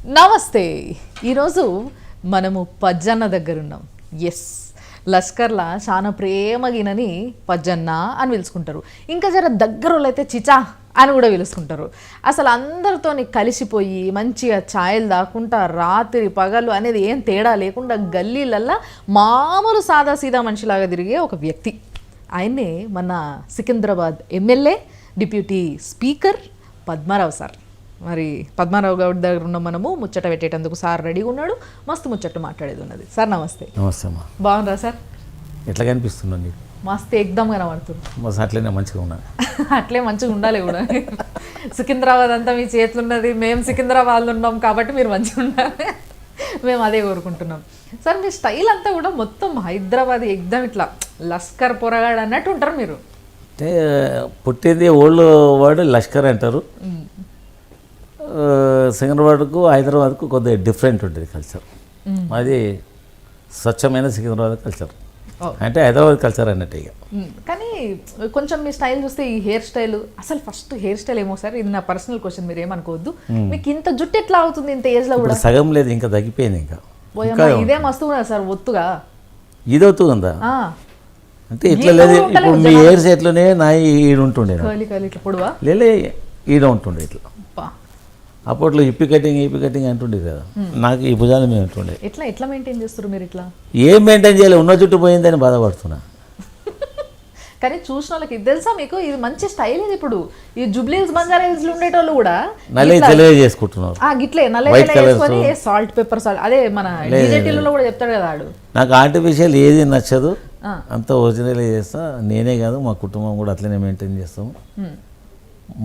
నమస్తే. ఈరోజు మనము పజ్జన్న దగ్గర ఉన్నాం. ఎస్, లష్కర్లా చాలా ప్రేమగినని పజ్జన్న అని పిలుచుకుంటారు. ఇంకా జర దగ్గరలో అయితే చిచా అని కూడా పిలుచుకుంటారు. అసలు అందరితోని కలిసిపోయి మంచిగా ఛాయలు దాక్కుంటా రాత్రి పగలు అనేది ఏం తేడా లేకుండా గల్లీలల్లా మామూలు సాదా సీదా మనిషిలాగా తిరిగే ఒక వ్యక్తి. ఆయన్నే మన Secunderabad MLA, deputy speaker Padmarao sir. మరి పద్మారావు గౌడ్ దగ్గర ఉన్న మనము ముచ్చట పెట్టేటందుకు సార్ రెడీగా ఉన్నాడు. మస్తు ముచ్చట మాట్లాడేది ఉన్నది. సార్ నమస్తే. నమస్తే అమ్మా. బాగున్నారా సార్? ఎట్లా కనిపిస్తుందో నీకు? మస్తు ఎగ్దమ్ కనబడుతుంది. మస్తు అట్లనే మంచిగా ఉన్నాను. అట్లే మంచిగా ఉండాలి కూడా. సికింద్రాబాద్ అంతా మీ చేతులు ఉన్నది, మేము సికింద్రాబాద్లో ఉన్నాం కాబట్టి మీరు మంచిగా ఉండాలి. మేము అదే కోరుకుంటున్నాం. సార్ మీ స్టైల్ అంతా కూడా మొత్తం హైదరాబాద్ ఎగ్దమ్ ఇట్లా లష్కర్ పొరగాడు అన్నట్టు ఉంటారు మీరు. అంటే పుట్టింది ఓల్డ్ వర్డ్ లష్కర్ అంటారు. సికింద్రాబాద్కు హైదరాబాద్కు కొద్దిగా డిఫరెంట్ ఉంటుంది కల్చర్. అది స్వచ్ఛమైన సికింద్రాబాద్ కల్చర్, అంటే హైదరాబాద్ కల్చర్ అన్నట్టు. ఇక కానీ కొంచెం మీ స్టైల్ చూస్తే ఈ హెయిర్ స్టైల్, అసలు ఫస్ట్ హెయిర్ స్టైల్ ఏమో సార్, ఇది నా పర్సనల్ క్వశ్చన్, మీరు ఏమనుకోవద్దు. మీకు ఇంత జుట్టు ఎట్లా అవుతుంది ఇంత ఏజ్ లో కూడా? సగం లేదు, ఇంకా తగ్గిపోయింది. ఇంకా ఇదే మస్తు ఉన్నది సార్, ఒత్తుగా. ఇది ఒత్తుగా అంటే ఇట్లా లేదు. ఇప్పుడు మీ హెయిర్స్ ఎట్లనే నా ఈడ ఉంటుండే, లేలే ఈడ ఉంటుండే ఇట్లా. అప్పట్లో ఇప్పి కటింగ్ అంటుండే కదా, నాకు ఈ భుజాలు మేము అంటుండే. ఎట్లా మెయింటైన్ చేస్తారు మీరు? ఇట్లా ఏం మెయింటైన్ చేయాలి, ఉన్న జుట్టు పోయిందని బాధపడుతున్నా. కానీ చూసిన వాళ్ళకి ఇది తెలుసా మీకు, ఇది మంచి స్టైల్. ఇది ఇప్పుడు ఈ జూబ్లీహిల్స్, బంజారా హిల్స్ ఉండేటోళ్ళు కూడా నల్లే తెలియ చేసుకుంటున్నారు. గిట్లే నల్లే సాల్ట్ పెప్పర్ సాల్ట్, అదే మన డీజేటీలో కూడా చెప్తాడు కదా ఆడు. నాకు ఆర్టిఫిషియల్ ఏది నచ్చదు, అంత ఒరిజినల్ చేస్తా. నేనే కాదు, మా కుటుంబం కూడా అట్లనే మెయింటైన్ చేస్తాము.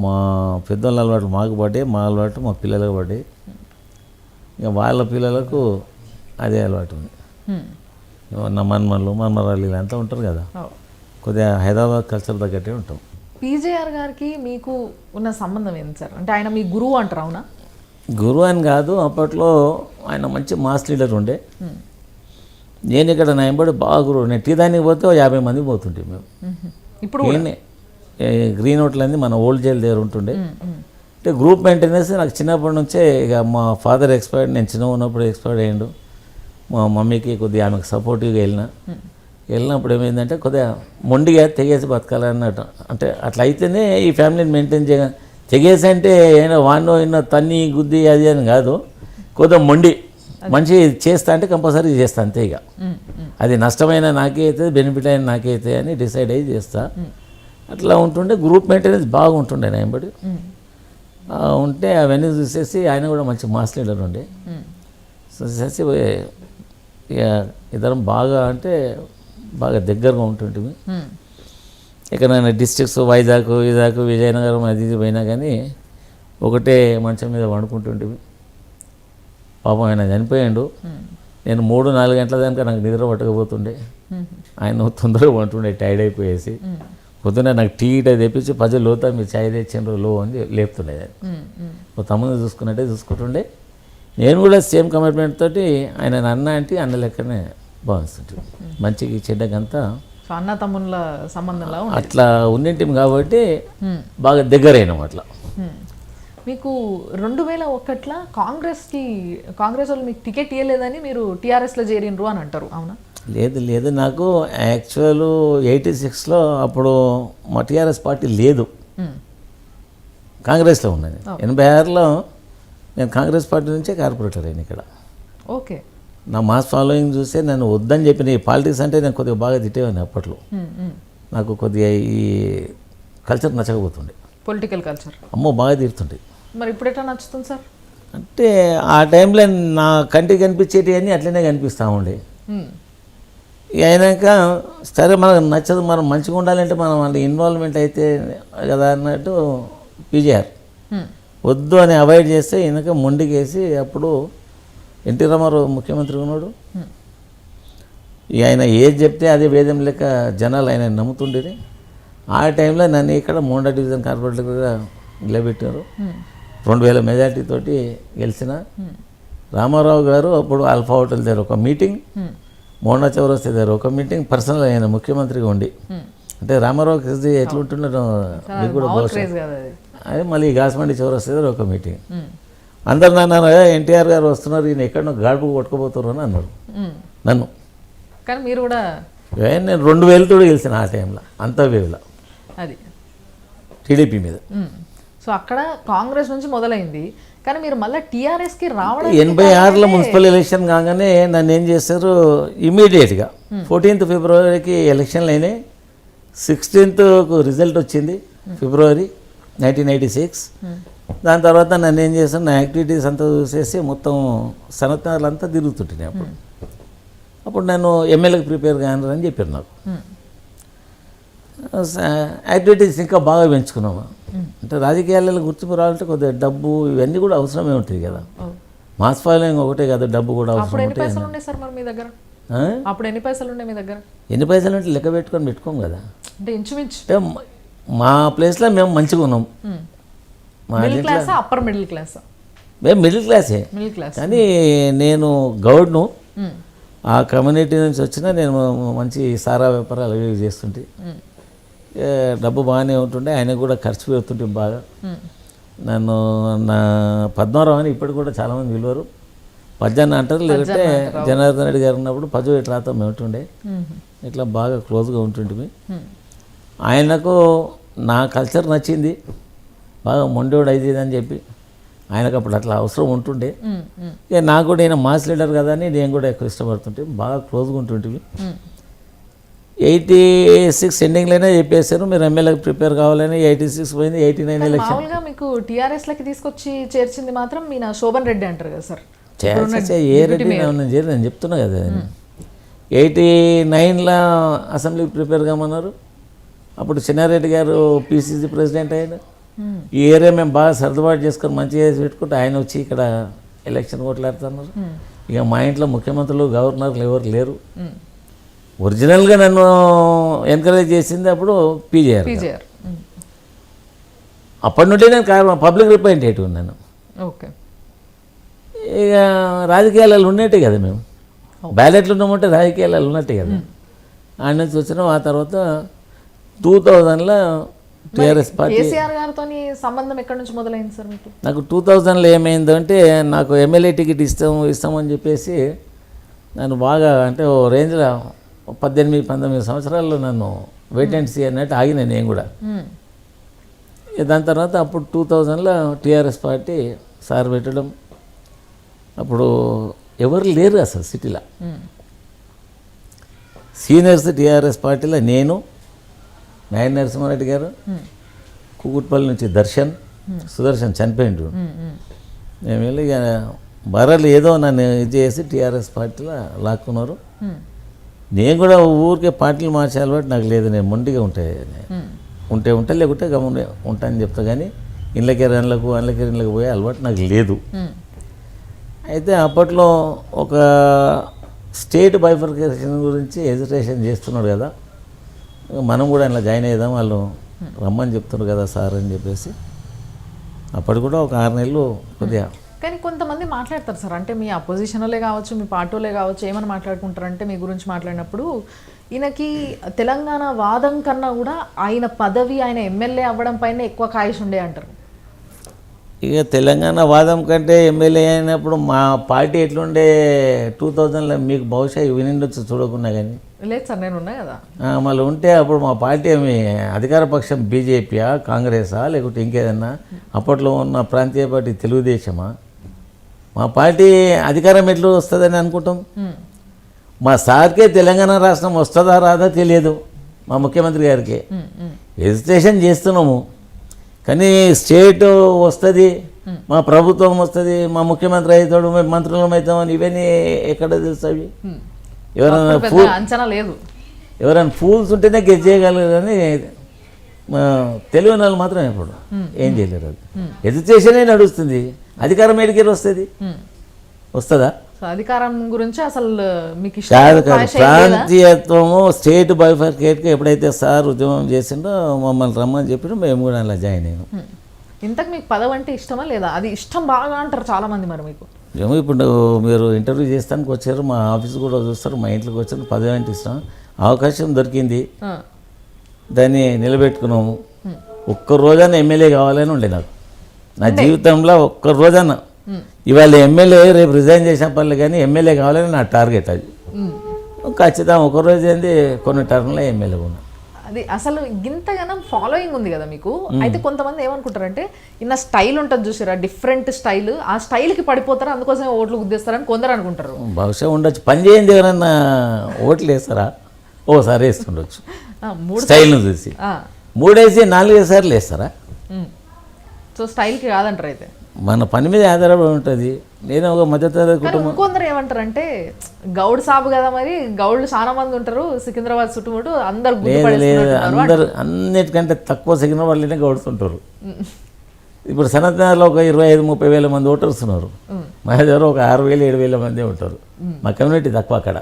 మా పెద్దవాళ్ళ అలవాటు మాకు పడ్డాయి, మా అలవాటు మా పిల్లలకు పడ్డాయి, ఇక వాళ్ళ పిల్లలకు అదే అలవాటు ఉంది. నా మన్మరాలు ఇలా ఉంటారు కదా, కొద్దిగా హైదరాబాద్ కల్చర్ తగ్గట్టే ఉంటాం. పీజేఆర్ గారికి మీకు ఉన్న సంబంధం ఏంటి సార్? అంటే ఆయన మీ గురువు అంటారు, అవునా? గురువు అని కాదు, అప్పట్లో ఆయన మంచి మాస్ లీడర్ ఉండే. నేను ఇక్కడ నా ఎంబడి బాగా గురువు. నేను టీ దానికి పోతే 50 మంది పోతుంటే మేము. ఇప్పుడు గ్రీన్ హోటల్ అనేది మన ఓల్డ్ జైల్ దగ్గర ఉంటుండే. అంటే గ్రూప్ మెయింటెనెన్స్ నాకు చిన్నప్పటి నుంచే. ఇక మా ఫాదర్ ఎక్స్పైర్డ్, నేను చిన్న ఉన్నప్పుడు ఎక్స్పైర్డ్ అయ్యిండు. మా మమ్మీకి కొద్దిగా ఆమెకు సపోర్టివ్గా వెళ్ళినప్పుడు ఏమైందంటే కొద్దిగా మొండిగా తెగేసి బతకాలన్నట్టు. అంటే అట్లా అయితేనే ఈ ఫ్యామిలీని మెయింటైన్ చేయ. తెగేసి అంటే ఏమైనా వాడినో ఎన్నో తన్ని గుద్ది అది అని కాదు, కొద్దిగా మొండి మంచి చేస్తా అంటే కంపల్సరీ చేస్తా అంతే. ఇక అది నష్టమైన నాకే అవుతుంది, బెనిఫిట్ అయిన నాకే అవుతాయి అని డిసైడ్ అయ్యి చేస్తా. అట్లా ఉంటుండే. గ్రూప్ మెయింటెనెన్స్ బాగుంటుండే నా ఎంబడి ఉంటే. అవన్నీ చూసేసి ఆయన కూడా మంచి మాస్ లీడర్ ఉండే. చూసేసి ఇక ఇద్దరం బాగా అంటే బాగా దగ్గరగా ఉంటుంటివి. ఎక్కడైనా డిస్ట్రిక్ట్స్ వైజాగ్ విజయనగరం అది ఇది పోయినా కానీ ఒకటే మంచం మీద వండుకుంటుంటివి. పాపం ఆయన చనిపోయాడు. నేను 3-4 గంటల దాకా నాకు నిద్ర పట్టకపోతుండే. ఆయన తొందరగా వంటుండే, టైర్డ్ అయిపోయేసి. పొద్దున్న నాకు టీ తెప్పించి పజలు లోతా మీరు చాయ్ తెచ్చిండ్రు లో అని లేపుతుండే. ఓ తమ్ముని చూసుకున్నట్టే చూసుకుంటుండే. నేను కూడా సేమ్ కమిట్మెంట్ తోటి ఆయన అన్న అంటే అన్న లెక్కనే భావిస్తుంటే మంచికి చెడ్డకంతా అన్న తమ్ముళ్ళ సంబంధంలో అట్లా ఉన్నింటిం కాబట్టి బాగా దగ్గర అయినాం అట్లా. మీకు 2001లో కాంగ్రెస్ వాళ్ళు మీకు టికెట్ ఇవ్వలేదని మీరు టీఆర్ఎస్లో చేరినరు అని అంటారు, అవునా? లేదు నాకు యాక్చువల్ 86లో అప్పుడు మా టీఆర్ఎస్ పార్టీ లేదు, కాంగ్రెస్లో ఉన్నది. 86లో నేను కాంగ్రెస్ పార్టీ నుంచే కార్పొరేటర్ అయిన ఇక్కడ. ఓకే. నా మాస్ ఫాలోయింగ్ చూస్తే నన్ను వద్దని చెప్పిన. ఈ పాలిటిక్స్ అంటే నేను కొద్దిగా బాగా తిట్టేవాడిని అప్పట్లో. నాకు కొద్దిగా ఈ కల్చర్ నచ్చకపోతుండే, పొలిటికల్ కల్చర్. అమ్మో బాగా తిడుతుండే. మరి ఇప్పుడు ఎట్లా నచ్చుతుంది సార్? అంటే ఆ టైంలో నా కంటికి కనిపించేటి అన్నీ అట్లనే కనిపిస్తూ ఉండే. అయినాక సరే మనకు నచ్చదు, మనం మంచిగా ఉండాలంటే మనం వాళ్ళ ఇన్వాల్వ్మెంట్ అయితే కదా అన్నట్టు పీజేఆర్ వద్దు అని అవాయిడ్ చేస్తే ఈయనక మొండికేసి. అప్పుడు ఎన్టీ రామారావు ముఖ్యమంత్రి ఉన్నాడు. ఆయన ఏది చెప్తే అదే వేదం లెక్క జనాలు ఆయన నమ్ముతుండేది. ఆ టైంలో నన్ను ఇక్కడ మోండా డివిజన్ కార్పొరేటర్గా నిలబెట్టారు. 2000 మెజార్టీ తోటి గెలిచిన. రామారావు గారు అప్పుడు ఆల్ఫా హోటల్ దగ్గర ఒక మీటింగ్, మోండా చౌరస్తా దగ్గర ఒక మీటింగ్, పర్సనల్ ఆయన ముఖ్యమంత్రిగా ఉండి. అంటే రామారావు ఎట్లుంటున్నారో మీకు కూడా అది మళ్ళీ గాస్మండి చౌరస్తా దగ్గర ఒక మీటింగ్. అందరు నన్ను ఎన్టీఆర్ గారు వస్తున్నారు, ఈయన ఎక్కడో గాడుపు కొట్టుకుపోతున్నారు అని అన్నారు నన్ను. కానీ మీరు కూడా నేను 2000 తోడు గెలిచిన ఆ టైంలో అంత వేవ్లో అది టీడీపీ మీద. సో అక్కడ కాంగ్రెస్ నుంచి మొదలైంది, కానీ మీరు మళ్ళీ టీఆర్ఎస్కి రావడం 86లో మున్సిపల్ ఎలక్షన్ కాగానే నన్ను ఏం చేశారు, ఇమీడియట్గా 14th ఫిబ్రవరికి ఎలక్షన్లు అయినాయి. 16th రిజల్ట్ వచ్చింది ఫిబ్రవరి 1986. దాని తర్వాత నన్ను ఏం చేశాను, నా యాక్టివిటీస్ అంతా చూసేసి మొత్తం సనత్నాలు అంతా తిరుగుతుంటాయి. అప్పుడు నేను ఎమ్మెల్యేకి ప్రిపేర్ కాను అని చెప్పారు నాకు. యాక్టివిటీస్ ఇంకా బాగా పెంచుకున్నాము. అంటే రాజకీయాలలో గుర్తింపు రావాలంటే కొద్దిగా డబ్బు ఇవన్నీ కూడా అవసరమే ఉంటుంది కదా. మాస్ ఫాలోయింగ్ ఒకటే కదా, డబ్బు కూడా అవసరం ఎన్ని పైసలు ఉన్నాయి సార్ మరి మీ దగ్గర? అప్పుడు ఎన్ని పైసలు ఉన్నాయి మీ దగ్గర? ఎన్ని పైసలు అంటే లెక్క పెట్టుకోం కదా. అంటే ఇంచుమించు అంటే మా ప్లేస్లో మేము మంచిగా ఉన్నాం. మా మిడిల్ క్లాసా అప్పర్ మిడిల్ క్లాసా? మేము మిడిల్ క్లాసే, మిడిల్ క్లాస్. కానీ నేను గౌడ్ను, ఆ కమ్యూనిటీ నుంచి వచ్చినా నేను మంచి సారా వ్యాపారాలు అవి చేస్తుంటే డబ్బు బాగానే ఉంటుండే. ఆయన కూడా ఖర్చు పెడుతుంటే బాగా. నన్ను నా పద్మారావు అని ఇప్పటికి కూడా చాలామంది పిలువారు. పద్యాన్ని అంటారు, లేదంటే జనార్దన్ రెడ్డి గారు ఉన్నప్పుడు పద్దు ఇట్లా రాత మేము ఉంటుండే. ఇట్లా బాగా క్లోజ్గా ఉంటుంటే ఆయనకు నా కల్చర్ నచ్చింది. బాగా మొండోడు అయితే అని చెప్పి ఆయనకు అప్పుడు అట్లా అవసరం ఉంటుండే. ఇక నాకు కూడా ఈయన మాస్ లీడర్ కదా అని నేను కూడా ఎక్కువ ఇష్టపడుతుంటే బాగా క్లోజ్గా ఉంటుంటివి. 86 ఎండింగ్లోనే చెప్పేశారు మీరు ఎమ్మెల్యేకి ప్రిపేర్ కావాలని. 86 పోయింది, 89 ఎలక్షన్. మామూలుగా మీకు టీఆర్ఎస్లకి తీసుకొచ్చి చేర్చింది మాత్రం మీ నా శోభన్ రెడ్డి అంటారు కదా సార్. ఏ రెడ్డి నేను చెప్తున్నా కదా. 89లో అసెంబ్లీకి ప్రిపేర్ కామన్నారు. అప్పుడు చిన్నారెడ్డి గారు పిసిసి ప్రెసిడెంట్ అయ్యాడు. ఈ ఏరియా మేము బాగా సర్దుబాటు చేసుకొని మంచిగా చేసి పెట్టుకుంటే ఆయన వచ్చి ఇక్కడ ఎలక్షన్ కొట్లాడుతున్నారు. ఇక మా ఇంట్లో ముఖ్యమంత్రులు గవర్నర్లు ఎవరు లేరు. ఒరిజినల్గా నన్ను ఎంకరేజ్ చేసింది అప్పుడు పీజేఆర్. అప్పటి నుండి నేను పబ్లిక్ రిప్రజెంటేటివ్ ఉన్నాను. ఓకే. ఇక రాజకీయాలలో ఉన్నట్టే కదా, మేము బ్యాలెట్లు ఉన్నామంటే రాజకీయాలలో ఉన్నట్టే కదా. ఆయన నుంచి వచ్చినాం. ఆ తర్వాత 2000లో టీఆర్ఎస్ పార్టీ. కేసీఆర్ గారితో సంబంధం ఎక్కడి నుంచి మొదలైంది సార్ మీకు? నాకు 2000లో ఏమైందంటే నాకు ఎమ్మెల్యే టికెట్ ఇస్తామని చెప్పేసి నన్ను బాగా అంటే ఓ రేంజ్లో 18-19 సంవత్సరాల్లో నన్ను వెయిట్ అండ్ సీ అన్నట్టు ఆగిన నేను కూడా. దాని తర్వాత అప్పుడు 2000లో టీఆర్ఎస్ పార్టీ సార్ పెట్టడం. అప్పుడు ఎవరు లేరు అసలు సిటీలో. సీనియర్స్ టీఆర్ఎస్ పార్టీలో నేను, నాయన నరసింహారెడ్డి గారు, కూకుట్పల్లి నుంచి సుదర్శన్ చనిపోయిండు. మేము వెళ్ళి ఇక బర్రెలు ఏదో నన్ను ఇది చేసి టీఆర్ఎస్ పార్టీలో లాక్కున్నారు. నేను కూడా ఊరికే పార్టీలు మార్చే అలవాటు నాకు లేదు. నేను మొండిగా ఉంటే లేకుంటే గమ్మునే ఉంటానని చెప్తా. కానీ ఇండ్లకి పోయే అలవాటు నాకు లేదు. అయితే అప్పట్లో ఒక స్టేట్ బైఫర్కేషన్ గురించి ఎజిటేషన్ చేస్తున్నాడు కదా, మనం కూడా ఇలా జాయిన్ అయ్యేదాం, వాళ్ళు రమ్మని చెప్తున్నారు కదా సార్ అని చెప్పేసి అప్పటి కూడా ఒక 6 నెలలు కొద్దిగా. కానీ కొంతమంది మాట్లాడతారు సార్, అంటే మీ అపోజిషన్లే కావచ్చు, మీ పార్టీలే కావచ్చు, ఏమని మాట్లాడుకుంటారంటే మీ గురించి మాట్లాడినప్పుడు ఈయనకి తెలంగాణ వాదం కన్నా కూడా ఆయన పదవి, ఆయన ఎమ్మెల్యే అవ్వడం పైన ఎక్కువ కాయిష్ ఉండే అంటారు. ఇక తెలంగాణ వాదం కంటే ఎమ్మెల్యే అయినప్పుడు మా పార్టీ ఎట్లుండే 2000లో మీకు బహుశా వినిండొచ్చు చూడకుండా. కానీ లేదు సార్, నేను ఉన్నా కదా. మళ్ళీ ఉంటే అప్పుడు మా పార్టీ ఏమి అధికార పక్షం బీజేపీయా, కాంగ్రెసా, లేకుంటే ఇంకేదన్నా అప్పట్లో ఉన్న ప్రాంతీయ పార్టీ తెలుగుదేశమా? మా పార్టీ అధికారం ఎట్లా వస్తుందని అనుకుంటాం. మా సార్కే తెలంగాణ రాష్ట్రం వస్తుందా రాదా తెలియదు, మా ముఖ్యమంత్రి గారికి. రిజిస్ట్రేషన్ చేస్తున్నాము కానీ స్టేట్ వస్తుంది, మా ప్రభుత్వం వస్తుంది, మా ముఖ్యమంత్రి అవుతాడు, మేము మంత్రులం అవుతామని ఇవన్నీ ఎక్కడ తెలుస్తాయి? ఎవరైనా అంచనా లేదు. ఎవరైనా ఫూల్స్ ఉంటేనే గెస్ చేయగలరు కానీ తెలియని వాళ్ళు మాత్రం ఇప్పుడు ఏం చేయలేరు. అది ఎడ్యుకేషనే నడుస్తుంది, అధికారం ఎడికేరు వస్తుందా? అధికారం గురించి అసలు మీకు ప్రాంతీయత్వము స్టేట్ బైఫర్కేట్గా ఎప్పుడైతే సార్ ఉద్యమం చేసిండో మమ్మల్ని రమ్మని చెప్పిన మేము కూడా అలా జాయిన్ అయ్యాము. ఇంతకు మీకు పదవి అంటే ఇష్టమా లేదా? అది ఇష్టం బాగా అంటారు చాలా మంది. మరి మీకు ఏమో ఇప్పుడు మీరు ఇంటర్వ్యూ చేస్తానికి వచ్చారు, మా ఆఫీస్ కూడా చూస్తారు, మా ఇంట్లోకి వచ్చారు. పదవి అంటే ఇష్టం, అవకాశం దొరికింది, దాన్ని నిలబెట్టుకున్నాము. ఒక్క రోజన్నా ఎమ్మెల్యే కావాలని ఉండే నాకు. నా జీవితంలో ఒక్క రోజన్నా ఇవాళ ఎమ్మెల్యే రేపు రిజైన్ చేసిన పనులు కానీ ఎమ్మెల్యే కావాలని నా టార్గెట్ అది. ఖచ్చితంగా ఒకరోజు ఏంది కొన్ని టర్మ్లో ఎమ్మెల్యే ఉన్నా. అది అసలు ఇంతగానం ఫాలోయింగ్ ఉంది కదా మీకు. అయితే కొంతమంది ఏమనుకుంటారంటే ఇన్న స్టైల్ ఉంటుంది చూసారా, డిఫరెంట్ స్టైల్, ఆ స్టైల్కి పడిపోతారు అందుకోసం ఓట్లు గుద్దేస్తారని కొందరు అనుకుంటారు. బహుశా ఉండొచ్చు, పని చేయండి ఎవరన్నా ఓట్లు వేస్తారా, ఓసారి వేస్తుండొచ్చు స్టైల్ను చూసి. 3 4 సార్లు వేస్తారా? సో స్టైల్కి కాదంటారు. అయితే మన పని మీద ఆధారపడి ఉంటుంది. నేను ఒక మధ్యతరగతి కుటుంబం. కొందరు ఏమంటారంటే గౌడ్ సాబు కదా, మరి గౌడ్లు చాలా మంది ఉంటారు సికింద్రాబాద్ చుట్టుముట్టు, అందరు లేదు అందరు అన్నిటికంటే తక్కువ సికింద్రాబాద్లోనే గౌడుతుంటారు. ఇప్పుడు సనత్నగర్లో ఒక 25-30 వేల మంది ఓటర్స్ ఉన్నారు. మా దగ్గర ఒక 6,000-7 వేల మంది ఉంటారు. మా కమ్యూనిటీ తక్కువ అక్కడ.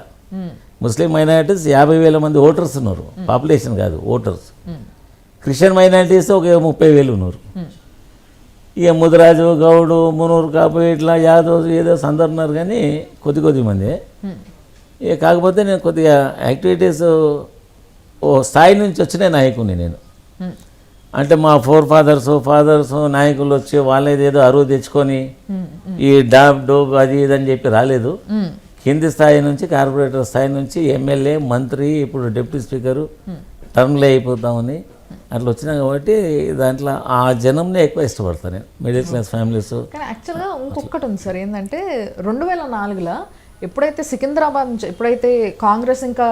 ముస్లిం మైనారిటీస్ 50,000 మంది ఓటర్స్ ఉన్నారు, పాపులేషన్ కాదు ఓటర్స్. క్రిస్టియన్ మైనారిటీస్ ఒక 30,000 ఉన్నారు. ఇక ముదిరాజు, గౌడు, మునూరు, కాపు ఇట్లా యాదవ్ ఏదో అందరు ఉన్నారు కానీ కొద్ది మంది. ఇక కాకపోతే నేను కొద్దిగా యాక్టివిటీస్ ఓ స్థాయి నుంచి వచ్చిన నాయకుని నేను. అంటే మా ఫాదర్స్ నాయకులు వచ్చి వాళ్ళేదేదో అరువు తెచ్చుకొని ఈ డోబ్ అది ఇది అని చెప్పి రాలేదు. కింది స్థాయి నుంచి కార్పొరేటర్ స్థాయి నుంచి ఎమ్మెల్యే, మంత్రి, ఇప్పుడు డిప్యూటీ స్పీకరు, టర్మ్లే అయిపోతామని అట్లా వచ్చినా కాబట్టి దాంట్లో ఆ జనంనే ఎక్కువ ఇష్టపడతాను నేను, మిడిల్ క్లాస్ ఫ్యామిలీస్. కానీ యాక్చువల్గా ఇంకొకటి ఉంది సార్, ఏంటంటే 2004లో ఎప్పుడైతే సికింద్రాబాద్ నుంచి ఎప్పుడైతే కాంగ్రెస్ ఇంకా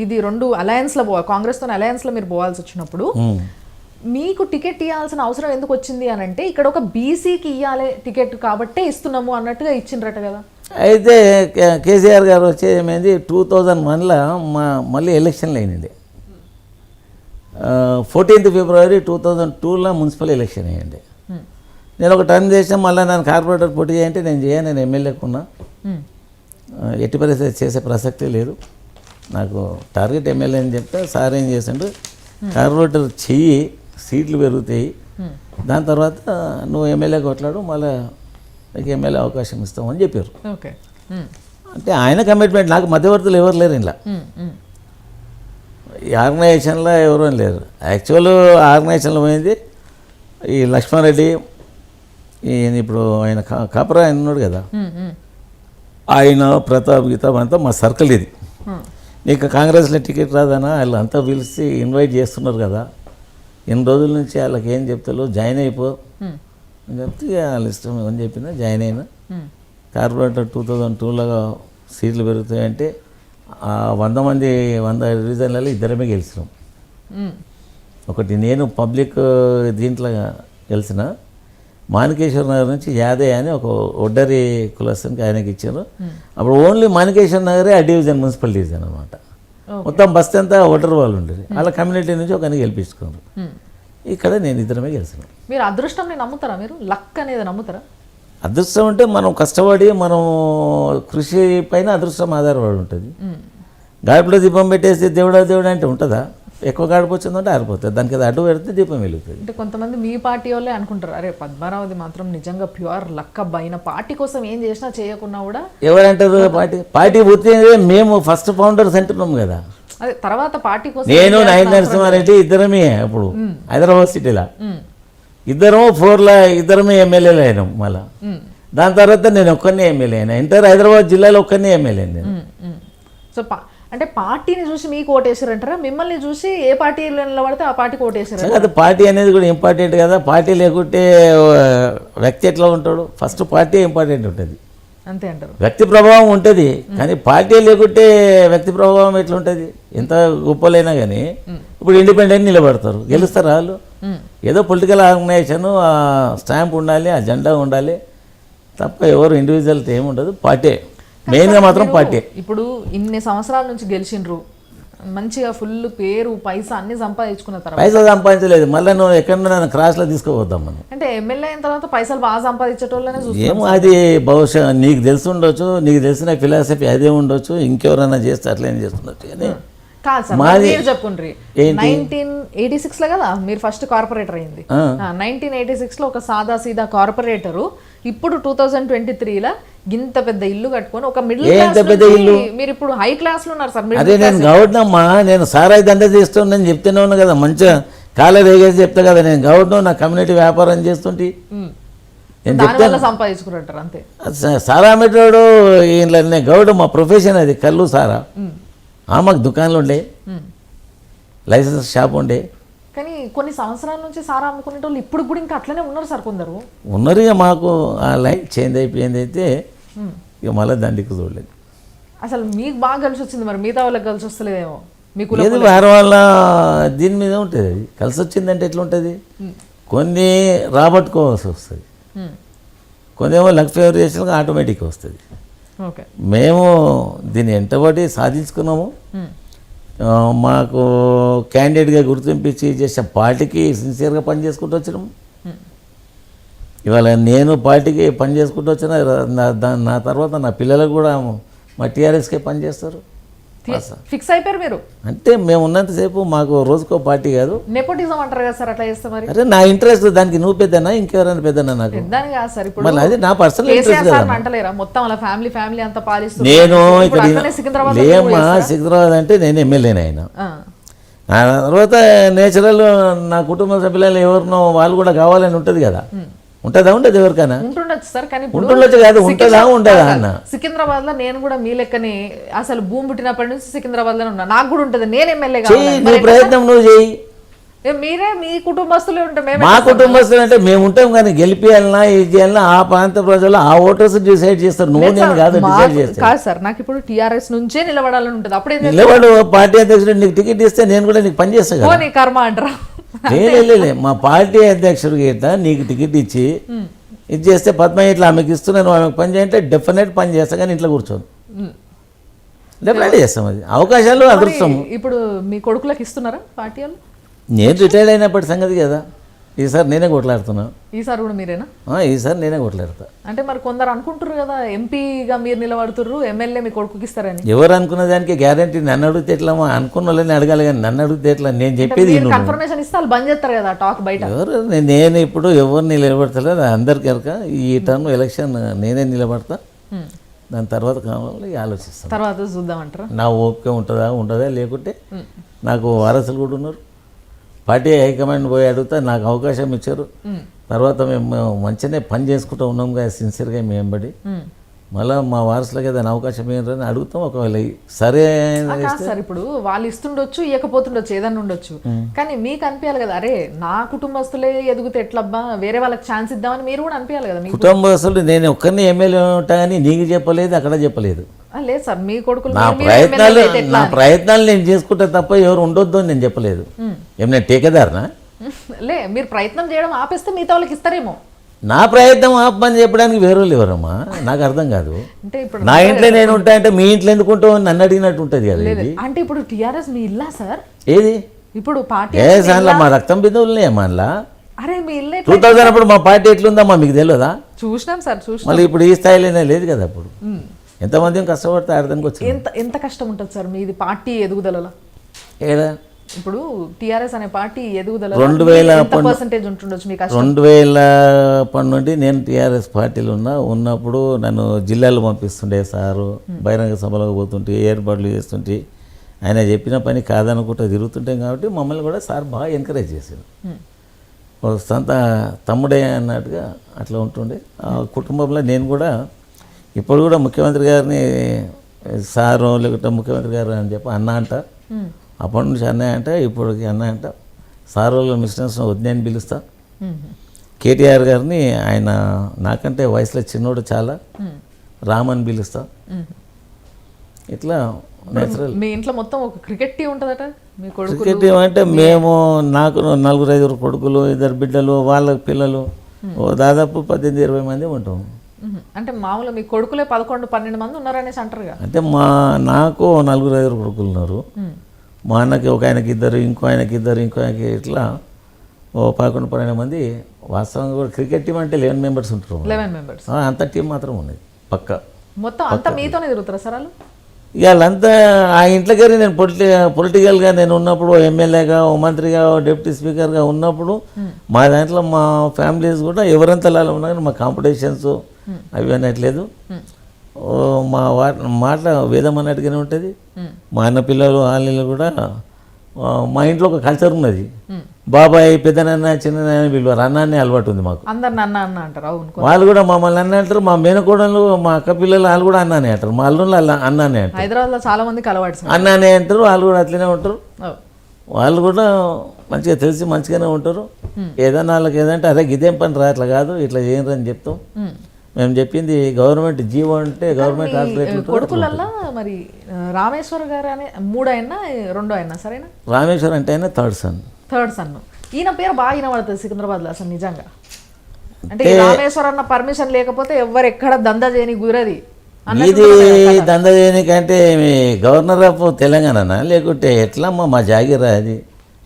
ఇది 2 అలయన్స్లో కాంగ్రెస్తో అలయన్స్లో మీరు పోవాల్సి వచ్చినప్పుడు మీకు టికెట్ ఇవ్వాల్సిన అవసరం ఎందుకు వచ్చింది అని అంటే ఇక్కడ ఒక బీసీకి ఇవ్వాలి టికెట్ కాబట్టే ఇస్తున్నాము అన్నట్టుగా ఇచ్చిండ్రట కదా. అయితే కేసీఆర్ గారు వచ్చేది ఏమైంది, 2001లో మళ్ళీ ఎలక్షన్లు అయినండి. 14th February 2002లో మున్సిపల్ ఎలక్షన్ అయ్యండి. నేను ఒక టర్మ్ చేసిన మళ్ళీ నన్ను కార్పొరేటర్ పోటీ చేయంటే నేను చేయను, నేను ఎమ్మెల్యేకున్నా, ఎట్టి పరిస్థితి చేసే ప్రసక్తే లేదు, నాకు టార్గెట్ ఎమ్మెల్యే అని చెప్తే సార్ ఏం చేసిండు, కార్పొరేటర్ చెయ్యి సీట్లు పెరుగుతాయి, దాని తర్వాత నువ్వు ఎమ్మెల్యే కొట్లాడు, మళ్ళీ నీకు ఎమ్మెల్యే అవకాశం ఇస్తామని చెప్పారు. ఓకే, అంటే ఆయన కమిట్మెంట్, నాకు మధ్యవర్తులు ఎవరు లేరు ఇలా. ఈ ఆర్గనైజేషన్లో ఎవరూ లేరు. యాక్చువల్ ఆర్గనైజేషన్లో పోయింది ఈ లక్ష్మారెడ్డి, ఈయన ఇప్పుడు ఆయన కాపరా ఆయన ఉన్నాడు కదా, ఆయన ప్రతాప్ గీతాబ్ అంతా మా సర్కిల్ ఇది. నీకు కాంగ్రెస్లో టికెట్ రాదనా, వాళ్ళు అంతా పిలిచి ఇన్వైట్ చేస్తున్నారు కదా, ఎన్ని రోజుల నుంచి వాళ్ళకి ఏం చెప్తారు, జాయిన్ అయిపో అని చెప్తే వాళ్ళ ఇష్టం అని చెప్పిన జాయిన్ అయినా. కార్పొరేటర్ 2002లో సీట్లు పెరుగుతాయంటే 100 మంది 100 డివిజన్లలో ఇద్దరమే గెలిచినాం. ఒకటి నేను పబ్లిక్ దీంట్లో గెలిచిన, మాణికేశ్వర నగర్ నుంచి యాదయ్య అని ఒక ఒడ్డరి కులస్థానికి ఆయనకి ఇచ్చారు. అప్పుడు ఓన్లీ మాణికేశ్వర నగరే ఆ డివిజన్, మున్సిపల్ డివిజన్ అనమాట. మొత్తం బస్తీ అంతా ఒడ్డరు వాళ్ళు ఉండేది. వాళ్ళ కమ్యూనిటీ నుంచి ఒకరిని గెలిపించుకున్నారు. ఇక్కడ నేను ఇద్దరమే గెలిచిన. మీరు అదృష్టంని నమ్ముతారా, మీరు లక్ అనేది నమ్ముతారా? అదృష్టం అంటే మనం కష్టపడి మనం కృషి పైన అదృష్టం ఆధారపడి ఉంటుంది. గాడిలో దీపం పెట్టేసి దేవుడా అంటే ఉంటుందా? ఎక్కువ గాడిపు వచ్చిందంటే ఆరిపోతుంది, దానికి అది అడ్డు పెడితే దీపం వెలుగుతుంది. అంటే కొంతమంది మీ పార్టీ వాళ్ళే అనుకుంటారు, అరే పద్మారావుది మాత్రం నిజంగా ప్యూర్ లక్ అబ్బాయిన, పార్టీ కోసం ఏం చేసినా చేయకున్నా కూడా. ఎవరంటారు పార్టీ పూర్తి? మేము ఫస్ట్ ఫౌండర్స్ అంటున్నాం కదా. అదే తర్వాత పార్టీ కోసం నేను నాయన నరసింహారెడ్డి ఇద్దరమే అప్పుడు హైదరాబాద్ సిటీలో, ఇద్దరము 4లో ఇద్దరమే ఎమ్మెల్యేలు అయినాం. మళ్ళా దాని తర్వాత నేను ఒక్కరినే ఎమ్మెల్యే అయినా, ఎంటర్ హైదరాబాద్ జిల్లాలో ఒక్కరినే ఎమ్మెల్యే నేను. సో అంటే పార్టీని చూసి మీకు ఓటేసారంటారా, మిమ్మల్ని చూసి ఏ పార్టీలో నిలబడితే ఆ పార్టీకి ఓటేసారు? అది పార్టీ అనేది కూడా ఇంపార్టెంట్ కదా. పార్టీ లేకుంటే వ్యక్తి ఎట్లా ఉంటాడు? ఫస్ట్ పార్టీ ఇంపార్టెంట్ ఉంటుంది, అంతే అంటారు. వ్యక్తి ప్రభావం ఉంటుంది, కానీ పార్టీ లేకుంటే వ్యక్తి ప్రభావం ఎట్లా ఉంటుంది? ఎంత గొప్పలైనా కానీ ఇప్పుడు ఇండిపెండెంట్ నిలబడతారు, గెలుస్తారు వాళ్ళు. ఏదో పొలిటికల్ ఆర్గనైజేషన్ స్టాంప్ ఉండాలి, ఆ జెండా ఉండాలి తప్ప ఎవరు ఇండివిజువల్తో ఏముండదు. పార్టీ మెయిన్గా మాత్రం పార్టీ. ఇప్పుడు ఇన్ని సంవత్సరాల నుంచి గెలిచిండ్రు, మంచిగా ఫుల్ పేరు పైసా అన్ని సంపాదించుకున్న తర్వాత, పైసా సంపాదించలేదు మళ్ళీ నువ్వు ఎక్కడన్నా నన్ను క్రాస్లో తీసుకుపోతాం మనం. అంటే ఎమ్మెల్యే అయిన తర్వాత పైసలు బాగా సంపాదించేటోళ్ళనే చూస్తాం. ఏమో అది బహుశా నీకు తెలిసి ఉండొచ్చు, నీకు తెలిసిన ఫిలాసఫీ అదే ఉండొచ్చు, ఇంకెవరైనా చేస్తే అట్లనే చేస్తుండొచ్చు. కానీ కాదు సార్, మీరు చెప్పుండ్రి 1986లో కదా మీరు ఫస్ట్ కార్పొరేటర్ అయింది. 1986లో ఒక సాదా సీదా కార్పొరేటరు, ఇప్పుడు 2023లో ఇంత పెద్ద ఇల్లు కట్టుకొని ఒక మిడిల్ క్లాస్, మీరు ఇప్పుడు హై క్లాస్ లో ఉన్నారు సార్. అదే నేను గౌడ్నమ్మా, నేను సారాయి దండ చేస్తుండని చెప్తూనే ఉన్నా కదా, మంచిగా కాలే రేగేసి చెప్తా కదా, నేను గౌడ్ను నా కమ్యూనిటీ వ్యాపారం చేస్తుంటే నేను దానివల్ల సంపాదించుకున్నట్టారు అంతే. సారా మెట్రోడు ఇంట్లో గౌడ్ మా ప్రొఫెషన్ అది, కళ్ళు సారా. మాకు దుకాణాలు ఉండే, లైసెన్స్ షాప్ ఉండే. కానీ కొన్ని సంవత్సరాల నుంచి సారా అమ్ముకునే వాళ్ళు ఇప్పుడు కూడా ఇంకా అట్లనే ఉన్నారు సార్ కొందరు. ఉన్నారు. ఇక మాకు ఆ లైఫ్ చేంజ్ అయిపోయింది అయితే ఇక మళ్ళీ దండికి చూడలేదు. అసలు మీకు బాగా కలిసి వచ్చింది, మరి మిగతా వాళ్ళకి కలిసి వస్తలేదేమో. మీకు ఏది వేరే వాళ్ళ దీని మీద ఉంటుంది, అది కలిసి వచ్చిందంటే ఎట్లా ఉంటుంది. కొన్ని రాబట్టుకోవాల్సి వస్తుంది, కొన్ని ఏమో లక్ ఫేవర్ చేసినాక ఆటోమేటిక్గా వస్తుంది. ఓకే, మేము దీన్ని ఎంతబడి సాధించుకున్నాము. మాకు క్యాండిడేట్గా గుర్తింపించి చేసే పార్టీకి సిన్సియర్గా పని చేసుకుంటూ వచ్చినాము. ఇవాళ నేను పార్టీకి పని చేసుకుంటూ వచ్చిన నా తర్వాత నా పిల్లలకు కూడా మా టీఆర్ఎస్కే పని చేస్తారు. ఫిక్స్ అయిపోయారు మీరు అంటే మేము ఉన్నంతసేపు మాకు రోజుకో పార్టీ కాదు. నెపోటిజం అంటారు కదా సార్, అట్లా చేస్తే మరి. అరే నా ఇంట్రెస్ట్ దానికి, నువ్వు పెద్దనా ఇంకెవరైనా పెద్దనా నాకు పెద్దని కాదు సార్. ఇప్పుడు మళ్ళీ అది నా పర్సనల్ ఇంట్రెస్ట్ కదా. అంటలేరా మొత్తం అలా ఫ్యామిలీ అంతా పాలిస్తారు. నేను ఇక్కడ సికింద్రాబాద్ లేమ్మా, సికింద్రాబాద్ అంటే నేను ఎమ్మెల్యేని అయినా. ఆ తర్వాత నేచురల్ నా కుటుంబ సభ్యులలో ఎవరినో వాళ్ళు కూడా కావాలని ఉంటుంది కదా. ఉంటుందా ఉండదు ఎవరికైనా ఉంటుండొచ్చు సార్, కానీ ఉంటుండొచ్చు కాదు, ఉంటుందా ఉండదా అన్న. సికింద్రాబాద్ లో నేను కూడా మీ లెక్కని అసలు భూమి పుట్టినప్పటి నుంచి సికింద్రాబాద్ లోనే ఉన్నా. నాకు కూడా ఉంటుంది, నేను ఎమ్మెల్యే నీ ప్రయత్నం నువ్వు చేయి. మీరే మీ కుటుంబస్తులే ఉంటాం, మా కుటుంబస్తులు అంటే మేము ఉంటాం, కానీ గెలిపియాలన్నా ఇది చేయాలన్నా ఆ ప్రాంత ప్రజలు ఆ ఓటర్స్ డిసైడ్ చేస్తారు. నువ్వు నేను కాదు డిసైడ్ చేస్తాను. కాదు సార్, నాకు ఇప్పుడు టీఆర్ఎస్ నుంచే నిలబడాలని ఉంటుంది. అప్పుడే నిలబడు, పార్టీ అధ్యక్షుడు నీకు టికెట్ ఇస్తే నేను కూడా నీకు పని చేస్తాను కదా. నీ కర్మ అంటారా? లే మా పార్టీ అధ్యక్షుడు గిట్ట నీకు టికెట్ ఇచ్చి ఇది చేస్తే పద్మ ఇట్లా ఆమెకి ఇస్తున్నాను, ఆమెకు పని చేయంటే డెఫినెట్ పని చేస్తా, కానీ ఇంట్లో కూర్చోను. డెఫినెట్ చేస్తాం, అది అవకాశాలు అదృష్టము. ఇప్పుడు మీ కొడుకులకు ఇస్తున్నారా పార్టీ వాళ్ళు? నేను రిటైర్డ్ అయినప్పటి సంగతి కదా. ఈసారి నేనే కొట్లాడుతున్నా. ఈసారి కూడా మీరేనా? ఈసారి నేనే కొట్లాడతా. అంటే మరి కొందరు అనుకుంటారు కదా ఎంపీగా మీరు నిలబడుతుర్రు, ఎమ్మెల్యే మీ కొడుకుకి ఇస్తారని. ఎవరు అనుకున్న దానికి గ్యారంటీ. నన్ను అడిగితే ఎట్లా, అనుకున్న వాళ్ళని అడగాలి, కానీ నన్ను అడిగితే ఎట్లా. నేను చెప్పేది కన్ఫర్మేషన్ ఇస్తే వాళ్ళు బంద్ చేస్తారు కదా టాక్ బయట. ఎవరు నేను ఇప్పుడు ఎవరిని నిలబడతలేదు, అందరికి ఎరక. ఈ టర్మ్ ఎలక్షన్ నేనే నిలబడతా, దాని తర్వాత కావాలి ఆలోచిస్తాను. తర్వాత చూద్దామంటారా? నా ఓపిక ఉంటుందా ఉండదా, లేకుంటే నాకు వారసులు కూడా ఉన్నారు. పార్టీ హైకమాండ్ పోయి అడుగుతా, నాకు అవకాశం ఇచ్చారు. తర్వాత మేము మంచిగానే పని చేసుకుంటూ ఉన్నాం కదా సిన్సియర్గా మేము వెంబడి. మళ్ళీ మా వారసులకి ఏదైనా అవకాశం ఏంటని అడుగుతాం. ఒకవేళ సరే సార్, ఇప్పుడు వాళ్ళు ఇస్తుండొచ్చు, ఇవ్వకపోతుండొచ్చు, ఏదన్నా ఉండొచ్చు, కానీ మీకు అనిపించాలి కదా, అరే నా కుటుంబస్తులే ఎదుగుతే ఎట్లబ్బా, వేరే వాళ్ళకి ఛాన్స్ ఇద్దామని మీరు కూడా అనిపించాలి కదా. కుటుంబస్తులు నేను ఒక్కరిని ఎమ్మెల్యే ఉంటా కానీ నీకు చెప్పలేదు, అక్కడ చెప్పలేదు. లేదు సార్, మీ కొడుకులు నా ప్రయత్నాలు నేను చేసుకుంటే తప్ప ఎవరు ఉండొద్దు అని నేను చెప్పలేదు. ఏమైనా టేకేదారునా? లే, మీరు ప్రయత్నం చేయడం ఆపేస్తే మిగతా వాళ్ళకి ఇస్తారేమో. నా ప్రయత్నం ఆపమని చెప్పడానికి వేరే వాళ్ళు ఎవరమ్మా, నాకు అర్థం కాదు. అంటే ఇప్పుడు నా ఇంట్లో నేను ఉంటా అంటే మీ ఇంట్లో ఎందుకు ఉంటావు అని నన్ను అడిగినట్టు ఉంటుంది కదా ఇది. అంటే ఇప్పుడు టీఆర్ఎస్ మీ ఇల్లా సార్? ఏది ఇప్పుడు పార్టీ మా రక్తం బిందువులనే మళ్ళా. అరే మీ ఇల్లు 2000 అప్పుడు మా పార్టీ ఎట్లుందమ్మా మీకు తెలియదా? చూసినాం సార్, చూసినాం. మళ్ళీ ఇప్పుడు ఈ స్థాయిలోనే లేదు కదా. అప్పుడు ఎంతమంది కష్టపడితే అర్థంకి వచ్చింది. ఎంత కష్టం ఉంటుంది సార్ మీది పార్టీ ఎదుగుదలలో? ఏడా ఇప్పుడు టీఆర్ఎస్ అనే పార్టీ ఎదుగుదల 2000 ఉంటుండొచ్చు మీకు? 2000 నుండి నేను టీఆర్ఎస్ పార్టీలో ఉన్నప్పుడు నన్ను జిల్లాలో పంపిస్తుండే సారు. బహిరంగ సభలకు పోతుంటే, ఏర్పాట్లు చేస్తుంటే, ఆయన చెప్పిన పని కాదనుకుంటూ తిరుగుతుంటాం కాబట్టి మమ్మల్ని కూడా సార్ బాగా ఎంకరేజ్ చేశారు. సొంత తమ్ముడే అన్నట్టుగా అట్లా ఉంటుండే. ఆ కుటుంబంలో నేను కూడా ఇప్పుడు కూడా ముఖ్యమంత్రి గారిని సారు లేకుంటే ముఖ్యమంత్రి గారు అని చెప్పి అన్న అంట. అప్పటి నుంచి అన్నయ్య అంట, ఇప్పటికి అన్నయ్య అంట. సార్ వాళ్ళు మిస్టర్స్ వద్దని పిలుస్తా. కేటీఆర్ గారిని ఆయన నాకంటే వయసులో చిన్నోడు చాలా, రామని పిలుస్తా. ఇట్లా నేచురల్. మీ ఇంట్లో మొత్తం ఒక క్రికెట్ టీం ఉంటుందట మీ కొడుకు? క్రికెట్ టీం అంటే మేము, నాకు 4-5 కొడుకులు, 2 బిడ్డలు, వాళ్ళ పిల్లలు, దాదాపు 18-20 మంది ఉంటాం. అంటే మామూలుగా మీ కొడుకులే 11-12 మంది ఉన్నారనేసి అంటారుగా? అంటే నాకు 4-5 కొడుకులు ఉన్నారు. మా అన్నకి ఒక ఆయనకి 2, ఇంకో ఆయనకి 2, ఇంకో ఆయనకి ఇట్లా 11-12 మంది. వాస్తవంగా కూడా క్రికెట్ టీం అంటే 11 మెంబర్స్ ఉంటారు. 11 మెంబర్స్ అంత టీం మాత్రం ఉన్నది పక్క. మొత్తం అంతా మీతోనే తిరుగుతారా సార్ వాళ్ళు? వాళ్ళంతా ఆ ఇంట్లోకి నేను పొలిటికల్గా నేను ఉన్నప్పుడు, ఎమ్మెల్యేగా, మంత్రిగా, డిప్యూటీ స్పీకర్గా ఉన్నప్పుడు మా దాంట్లో మా ఫ్యామిలీస్ కూడా ఎవరంతా ఉన్నారు. మా కాంపిటీషన్స్ అవి అనట్లేదు. మా మాట వేదం అన్నట్టుగానే ఉంటుంది. మా అన్న పిల్లలు వాళ్ళు కూడా మా ఇంట్లో ఒక కల్చర్ ఉన్నది, బాబాయ్ పెద్దనాన్న చిన్ననాన్న పిలువారు, అన్నాన్ని అలవాటు ఉంది మాకు. అందరిని అన్న అన్న అంటారు. అవును, వాళ్ళు కూడా మమ్మల్ని అన్న అంటారు, మా మేనకోడలు మా అక్క పిల్లలు వాళ్ళు కూడా అన్నానే అంటారు, మా అల్లుళ్ళు అన్నానే అంటారు, హైదరాబాద్లో చాలా మందికి అలవాటు అన్నానే అంటారు, వాళ్ళు కూడా అట్లనే ఉంటారు. ఓ. వాళ్ళు కూడా మంచిగా తెలిసి మంచిగానే ఉంటారు. ఏదన్నా వాళ్ళకి ఏదంటే అరే ఇదేం పని రా అట్లా కాదు ఇట్లా చేయరు అని చెప్తాం. మేము చెప్పింది గవర్నమెంట్ జీవో అంటే గవర్నమెంట్ ఆపరేట్. కొడుకులల్లా మరి రామేశ్వర్ గారు అనే 3 అయినా 2 అయినా సరేనా? రామేశ్వర్ అంటే ఆయన థర్డ్ సన్. ఈయన పేరు బాగా వినబడుతుంది సికింద్రాబాద్లో అసలు నిజంగా. అంటే ఈ రామేశ్వర్ అన్న పర్మిషన్ లేకపోతే ఎవరు ఎక్కడ దందా చేయని గురది. ఇది దంద చేయనికంటే మీ గవర్నర్ ఆఫ్ తెలంగాణనా లేకుంటే ఎట్లమ్మా మా జాగిరా అది?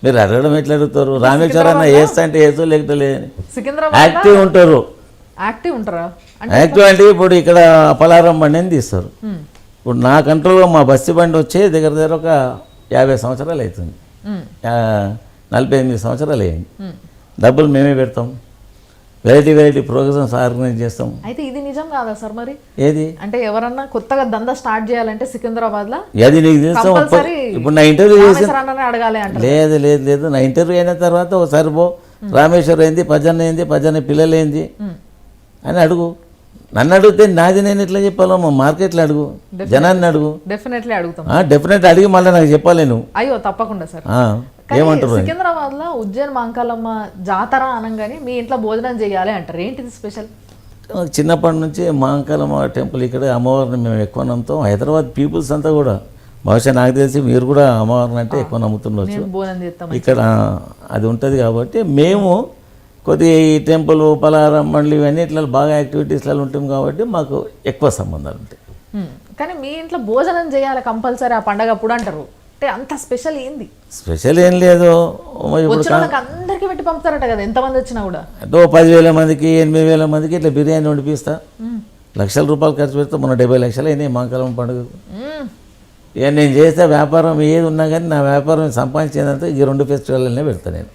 మీరు అడగడం ఎట్లా అడుగుతారు? రామేశ్వర్ అన్న వేస్తా అంటే వేస్తూ లేకపోతే లేదు. సికింద్రాబాద్ యాక్టివ్ ఉంటారు. యాక్టివ్ ఉంటారా? యాక్టివ్ అంటే ఇప్పుడు ఇక్కడ పలారం బండి అని తీస్తారు. ఇప్పుడు నా కంట్రోల్గా మా బస్సు బండి వచ్చే దగ్గర దగ్గర ఒక 50 సంవత్సరాలు అవుతుంది, 48 సంవత్సరాలు అయ్యింది. డబ్బులు మేమే పెడతాం, వెరైటీ ప్రోగ్రామ్స్ ఆర్గనైజ్ చేస్తాం. అయితే ఇది నిజం కాదా సార్ మరి? ఏది అంటే ఎవరన్నా కొత్తగా దందా స్టార్ట్ చేయాలంటే సికింద్రాబాద్లో అది నీకు తెలుసు. ఇప్పుడు నా ఇంటర్వ్యూ చేసి అడగాలి అంటే లేదు నా ఇంటర్వ్యూ అయిన తర్వాత ఒకసారి పో రామేశ్వర్ ఏంది, పద్దెన్న పిల్లలు ఏంది అని అడుగు. నన్ను అడిగితే నాది నేను ఎట్లా చెప్పాలో, మా మార్కెట్లో అడుగు, జనాన్ని అడుగు. డెఫినెట్లీ అడుగుతాం. డెఫినెట్ అడిగి మళ్ళీ నాకు చెప్పాలి నువ్వు. అయ్యో తప్పకుండా సార్. ఏమంటారు? సికింద్రాబాద్ లో ఉజ్జయిన్ మాంకాలమ్మ జాతర అనగానే మీ ఇంట్లో భోజనం చేయాలి అంటారు, ఏంటిది స్పెషల్? చిన్నప్పటి నుంచి మాంకాలమ్మ టెంపుల్ ఇక్కడ అమ్మవారిని మేము ఎక్కువ నమ్ముతాం. హైదరాబాద్ పీపుల్స్ అంతా కూడా బహుశా నాకు తెలిసి మీరు కూడా అమ్మవారిని అంటే ఎక్కువ నమ్ముతుండొచ్చు. ఇక్కడ అది ఉంటుంది కాబట్టి మేము కొద్దిగా ఈ టెంపుల్ పలారం బండ్లు ఇవన్నీ ఇట్లా బాగా యాక్టివిటీస్లలో ఉంటాం కాబట్టి మాకు ఎక్కువ సంబంధాలు ఉంటాయి. కానీ మీ ఇంట్లో భోజనం చేయాలి కంపల్సరీ ఆ పండగ అప్పుడు అంటారు, అంటే అంత స్పెషల్ ఏంది? స్పెషల్ ఏం లేదు, అందరికి పెట్టి పంపుతారట కదా ఎంతమంది వచ్చినా కూడా. అంటే 10,000 మందికి 8,000 మందికి ఇట్లా బిర్యానీ వండిపిస్తా, లక్షల రూపాయలు ఖర్చు పెడతా. మొన్న 70 లక్షలు అయినాయి మాంకాలమ్మ పండుగకు. ఇక నేను చేస్తే వ్యాపారం ఏది ఉన్నా కానీ నా వ్యాపారం సంపాదించేదంతా ఈ 2 ఫెస్టివల్లనే పెడతా నేను.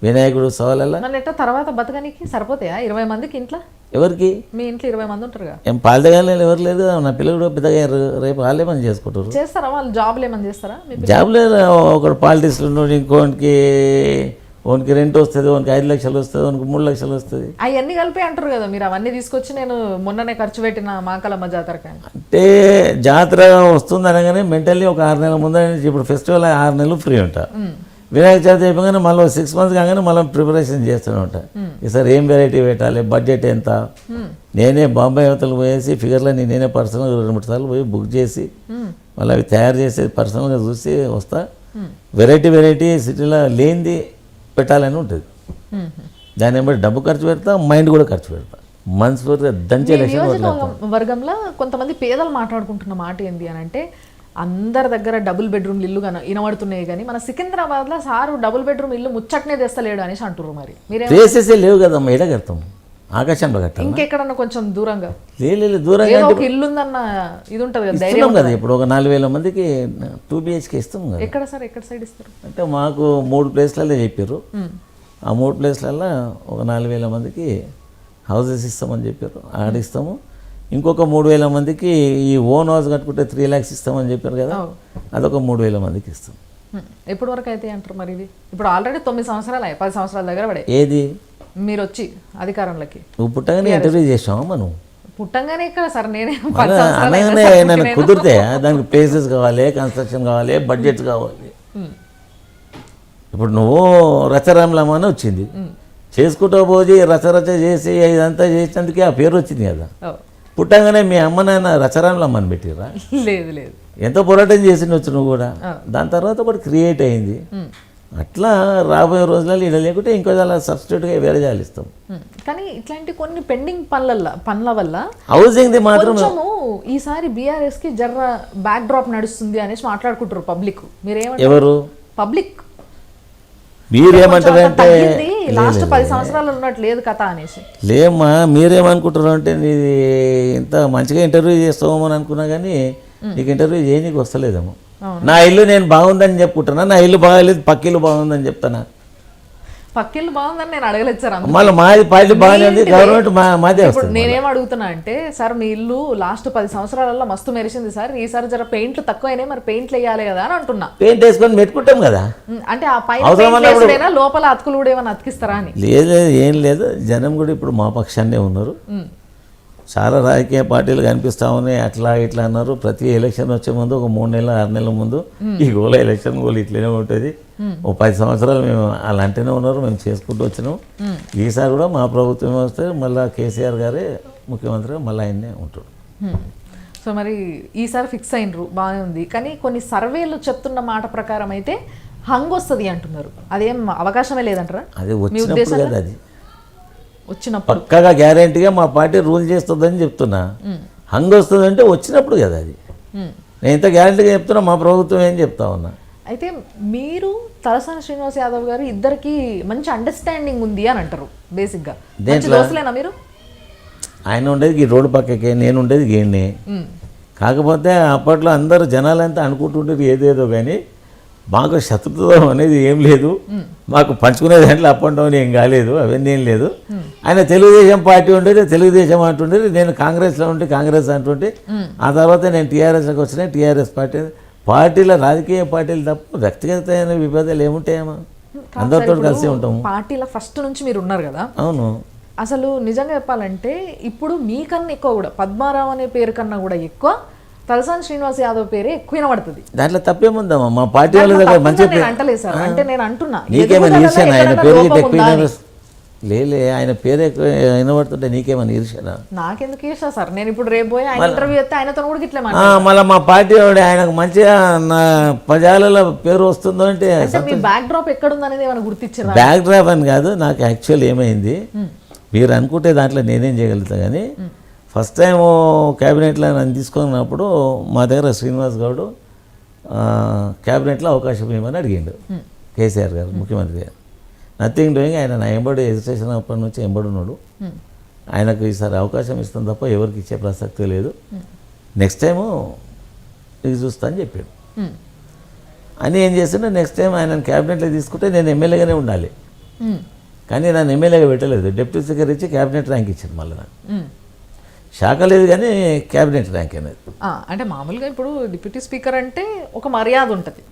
వినాయకుడు సవాలల్లా తర్వాత బతకనికి సరిపోతాయా 20 మందికి ఇంట్లో? ఎవరికి? మీ ఇంట్లో 20 మంది ఉంటారుగా. ఏం పాలదగానే ఎవరు లేదు, నా పిల్లలు కూడా పెద్దగా రేపు వాళ్ళే పని చేసుకుంటారు. చేస్తారా వాళ్ళు? జాబ్లు ఏమని చేస్తారా? జాబ్లే ఒకటి పాలిటిక్స్లో ఉన్నాడు, ఇంకోనికి రెంట్ వస్తుంది, ఓనికి 5 లక్షలు వస్తుంది, ఓనికి 3 లక్షలు వస్తుంది. అవన్నీ కలిపి అంటారు కదా మీరు. అవన్నీ తీసుకొచ్చి నేను మొన్ననే ఖర్చు పెట్టిన మాంకాలమ్మ జాతరకి అంటే జాతర వస్తుంది అనగానే మెంటల్లీ ఒక 6 నెలల ముందు. ఇప్పుడు ఫెస్టివల్ 6 నెలలు ఫ్రీ ఉంటా. వినాయక చవితి అయిపోగానే మళ్ళీ 6 మంత్స్ కాగానే మళ్ళీ ప్రిపరేషన్ చేస్తూనే ఉంటా. ఈసారి ఏం వెరైటీ పెట్టాలి, బడ్జెట్ ఎంత, నేనే బాంబే అవతలకు పోయేసి ఫిగర్లని నేనే పర్సనల్గా 2-3 సార్లు పోయి బుక్ చేసి మళ్ళీ అవి తయారు చేసి పర్సనల్గా చూసి వస్తా. వెరైటీ సిటీలో లేనిది పెట్టాలని ఉంటుంది. దాన్ని బట్టి డబ్బు ఖర్చు పెడతా, మైండ్ కూడా ఖర్చు పెడతా. మనస్ఫూర్తిగా దంచే వర్గంలో కొంతమంది పేదలు మాట్లాడుకుంటున్న మాట ఏంటి అని అంటే, అందరి దగ్గర డబుల్ బెడ్రూమ్ ఇల్లు వినబడుతున్నాయి కానీ మన సికింద్రాబాద్లో సారు డబుల్ బెడ్రూమ్ ఇల్లు ముచ్చట్నే తెస్తలేడు అనేసి అంటున్నారు. మరి ప్లేసెసే లేవు కదమ్మా, ఎడ కడతాం? ఆకాశంలో కట్టాలి. ఇంకెక్కడన్నా కొంచెం దూరంగా దూరంగా ఒక ఇల్లు ఉందన్న ఇది ఉంటుంది కదా, ధైర్యం కదా. ఇప్పుడు ఒక 4,000 మందికి 2 BHK ఇస్తాం కదా. ఎక్కడ సార్, ఎక్కడ సైడ్ ఇస్తారు? అంటే మాకు 3 ప్లేస్లలో చెప్పారు. ఆ 3 ప్లేస్లలో ఒక 4,000 మందికి హౌసెస్ ఇస్తామని చెప్పారు, ఆడిస్తాము. ఇంకొక 3,000 మందికి ఈ ఓన్ హౌస్ కట్టుకుంటే 3 lakhs ఇస్తామని చెప్పారు కదా, అదొక 3,000 మందికి ఇస్తాం. ఎప్పటి వరకు అయితే అంటారు మరి? ఇది ఇప్పుడు ఆల్రెడీ 9 సంవత్సరాలు 10 సంవత్సరాల దగ్గర పడే. ఏది మీరు వచ్చి అధికారంలోకి? నువ్వు పుట్టగానే ఇంటర్వ్యూ చేసావా? మనం పుట్టంగానే ఇక్కడ సార్ నేనే అనగానే నన్ను కుదిరితే దానికి ప్లేసెస్ కావాలి, కన్స్ట్రక్షన్ కావాలి, బడ్జెట్స్ కావాలి. ఇప్పుడు నువ్వు రచరామలమ్మ అని వచ్చింది, చేసుకుంటూ పోయి రచరచ చేసి ఇదంతా చేసినందుకే ఆ పేరు వచ్చింది కదా. పుట్టంగానే మీ అమ్మ నాన్న రచరామలమ్మ అని పెట్టిరా? లేదు. ఎంతో పోరాటం చేసినవచ్చు నువ్వు కూడా. దాని తర్వాత ఒకటి క్రియేట్ అయింది. అట్లా రాబోయే రోజులలో ఇలా లేకుంటే ఇంకో సబ్స్టిట్యూట్గా వేరే జాలిస్తాం. కానీ ఇట్లాంటి కొన్ని పెండింగ్ పనుల వల్ల హౌసింగ్ది మాత్రం ఈసారి బీఆర్ఎస్ కి జర్ర బ్యాక్ డ్రాప్ నడుస్తుంది అనేసి మాట్లాడుకుంటారు పబ్లిక్. మీరేమంటారు? ఎవరు పబ్లిక్? మీరేమంటారంటే లాస్ట్ 10 సంవత్సరాలు ఉన్నట్టు లేదు కథ అనేసి. లేమ్మా, మీరేమనుకుంటారు అంటే నీది ఇంత మంచిగా ఇంటర్వ్యూ చేస్తామో అని అనుకున్నా కానీ నీకు ఇంటర్వ్యూ చేయనీకి వస్తలేదేమో. నా ఇల్లు నేను బాగుందని చెప్పుకుంటున్నా, నా ఇల్లు బాగాలేదు పక్కిల్లు బాగుందని చెప్తానా? పక్కిళ్ళు బాగుందని నేను అడగలేదు సార్. మళ్ళీ మాది పార్టీ బాగానే ఉంది, గవర్నమెంట్ మాదే ఇప్పుడు వస్తుంది. నేనేం అడుగుతున్నా అంటే సార్ మీ ఇల్లు లాస్ట్ 10 సంవత్సరాలలో మస్తు మెరిసింది సార్, ఈసారి జర పెయింట్లు తక్కువైనా మరి పెయింట్లు వేయాలి కదా అని అంటున్నా. పెయింట్ వేసుకొని పెట్టుకుంటాం కదా. అంటే ఆ పైన లోపల అతుకులు కూడా ఏమైనా అతికిస్తారా అని. లేదు ఏం లేదు, జనం కూడా ఇప్పుడు మా పక్షాన్నే ఉన్నారు. చాలా రాజకీయ పార్టీలు కనిపిస్తా ఉన్నాయి, అట్లా ఇట్లా అన్నారు. ప్రతి ఎలక్షన్ వచ్చే ముందు ఒక 3 నెలలు 6 నెలల ముందు ఈ గోల ఎలక్షన్ గోల్ ఇట్లనే ఉంటుంది. ఓ 10 సంవత్సరాలు మేము అలాంటినే ఉన్నారు, మేము చేసుకుంటూ వచ్చినాం. ఈసారి కూడా మా ప్రభుత్వం వస్తే మళ్ళీ కేసీఆర్ గారే ముఖ్యమంత్రిగా మళ్ళీ ఆయన్నే ఉంటాడు. సో మరి ఈసారి ఫిక్స్ అయినరు బాగానే ఉంది, కానీ కొన్ని సర్వేలు చెప్తున్న మాట ప్రకారం అయితే హంగ్ వస్తుంది అంటున్నారు. అదేం అవకాశమే లేదంటారా? అది వచ్చినప్పుడు కదా, అది వచ్చినప్పుడు పక్కగా గ్యారెంటీగా మా పార్టీ రూల్ చేస్తుందని చెప్తున్నా. హంగ్ వస్తుందంటే వచ్చినప్పుడు కదా అది. నేను ఇంత గ్యారెంటీగా చెప్తున్నా, మా ప్రభుత్వం ఏం చెప్తా ఉన్నా. అయితే మీరు తలసాని శ్రీనివాస్ యాదవ్ గారు ఇద్దరికి మంచి అండర్స్టాండింగ్ ఉంది అని అంటారు బేసిక్గా. దోస్తులేనా మీరు? ఆయన ఉండేది ఈ రోడ్డు పక్కకే, నేను ఉండేది గేణ్ణే. కాకపోతే అప్పట్లో అందరూ జనాలంతా అనుకుంటుంటారు ఏదేదో, కానీ మాకు శత్రుత్వం అనేది ఏం లేదు. మాకు పంచుకునే దాంట్లో అప్ అండ్ డౌన్ ఏం కాలేదు, అవన్నీ ఏం లేదు. ఆయన తెలుగుదేశం పార్టీ ఉండేది, తెలుగుదేశం అంటుండేది, నేను కాంగ్రెస్లో ఉంటే కాంగ్రెస్ అంటుంటే, ఆ తర్వాత నేను టీఆర్ఎస్లోకి వచ్చిన టీఆర్ఎస్ పార్టీల రాజకీయ పార్టీలు తప్ప వ్యక్తిగతమైన విభేదాలు ఏముంటాయేమో, అందరితో కలిసి ఉంటాము. పార్టీల ఫస్ట్ నుంచి మీరు ఉన్నారు కదా. అవును. అసలు నిజంగా చెప్పాలంటే ఇప్పుడు మీకన్నా ఎక్కువ కూడా పద్మారావు అనే పేరు కన్నా కూడా ఎక్కువ తలసాని శ్రీనివాస్ యాదవ్ పేరే ఎక్కువ వినబడుతుంది. దాంట్లో తప్పేముందమ్మా, మా పార్టీ వాళ్ళ దగ్గర మంచి అంటలేదు సార్. అంటే నేను అంటున్నా నీకేమైనా ఈర్ష్యనా? ఆయన పేరు ఎక్కువ లేలే, ఆయన పేరు ఎక్కువ వినబడుతుంటే నీకేమైనా ఈర్ష్యనా? నాకెందుకు ఈర్ష్య సార్? నేను ఇప్పుడు రేపు పోయి ఆయన ఇంటర్వ్యూ చేస్తే ఆయనతో కూడా ఇట్లా మళ్ళీ మా పార్టీ వాడు ఆయనకు మంచిగా నా ప్రజలలో పేరు వస్తుందో అంటే మీ బ్యాక్ డ్రాప్ ఎక్కడుంది అనేది ఏమైనా గుర్తించారు? బ్యాక్ డ్రాప్ అని కాదు, నాకు యాక్చువల్ ఏమైంది మీరు అనుకుంటే దాంట్లో నేనేం చేయగలుగుతా. కానీ ఫస్ట్ టైం క్యాబినెట్లో నన్ను తీసుకున్నప్పుడు మా దగ్గర శ్రీనివాస్ గౌడ్ క్యాబినెట్లో అవకాశం ఇవ్వమని అడిగిండు కేసీఆర్ గారు, ముఖ్యమంత్రి గారు. నథింగ్ డూయింగ్, ఆయన నా ఎంబడి ఎడ్యుకేషన్ అప్పటి నుంచి ఎంబడున్నాడు. ఆయనకు ఈసారి అవకాశం ఇస్తాం తప్ప ఎవరికి ఇచ్చే ప్రసక్తి లేదు, నెక్స్ట్ టైము ఇది చూస్తా అని చెప్పాడు. అని ఏం చేస్తుంటే నెక్స్ట్ టైం ఆయన క్యాబినెట్లో తీసుకుంటే నేను ఎమ్మెల్యేగానే ఉండాలి, కానీ నన్ను ఎమ్మెల్యేగా పెట్టలేదు. డిప్యూటీ స్పీకర్ ఇచ్చి క్యాబినెట్ ర్యాంక్ ఇచ్చారు. మళ్ళీ నాకు శాఖ లేదు కానీ క్యాబినెట్ ర్యాంక్ అనేది. అంటే మామూలుగా ఇప్పుడు డిప్యూటీ స్పీకర్ అంటే ఒక మర్యాద ఉంటుంది,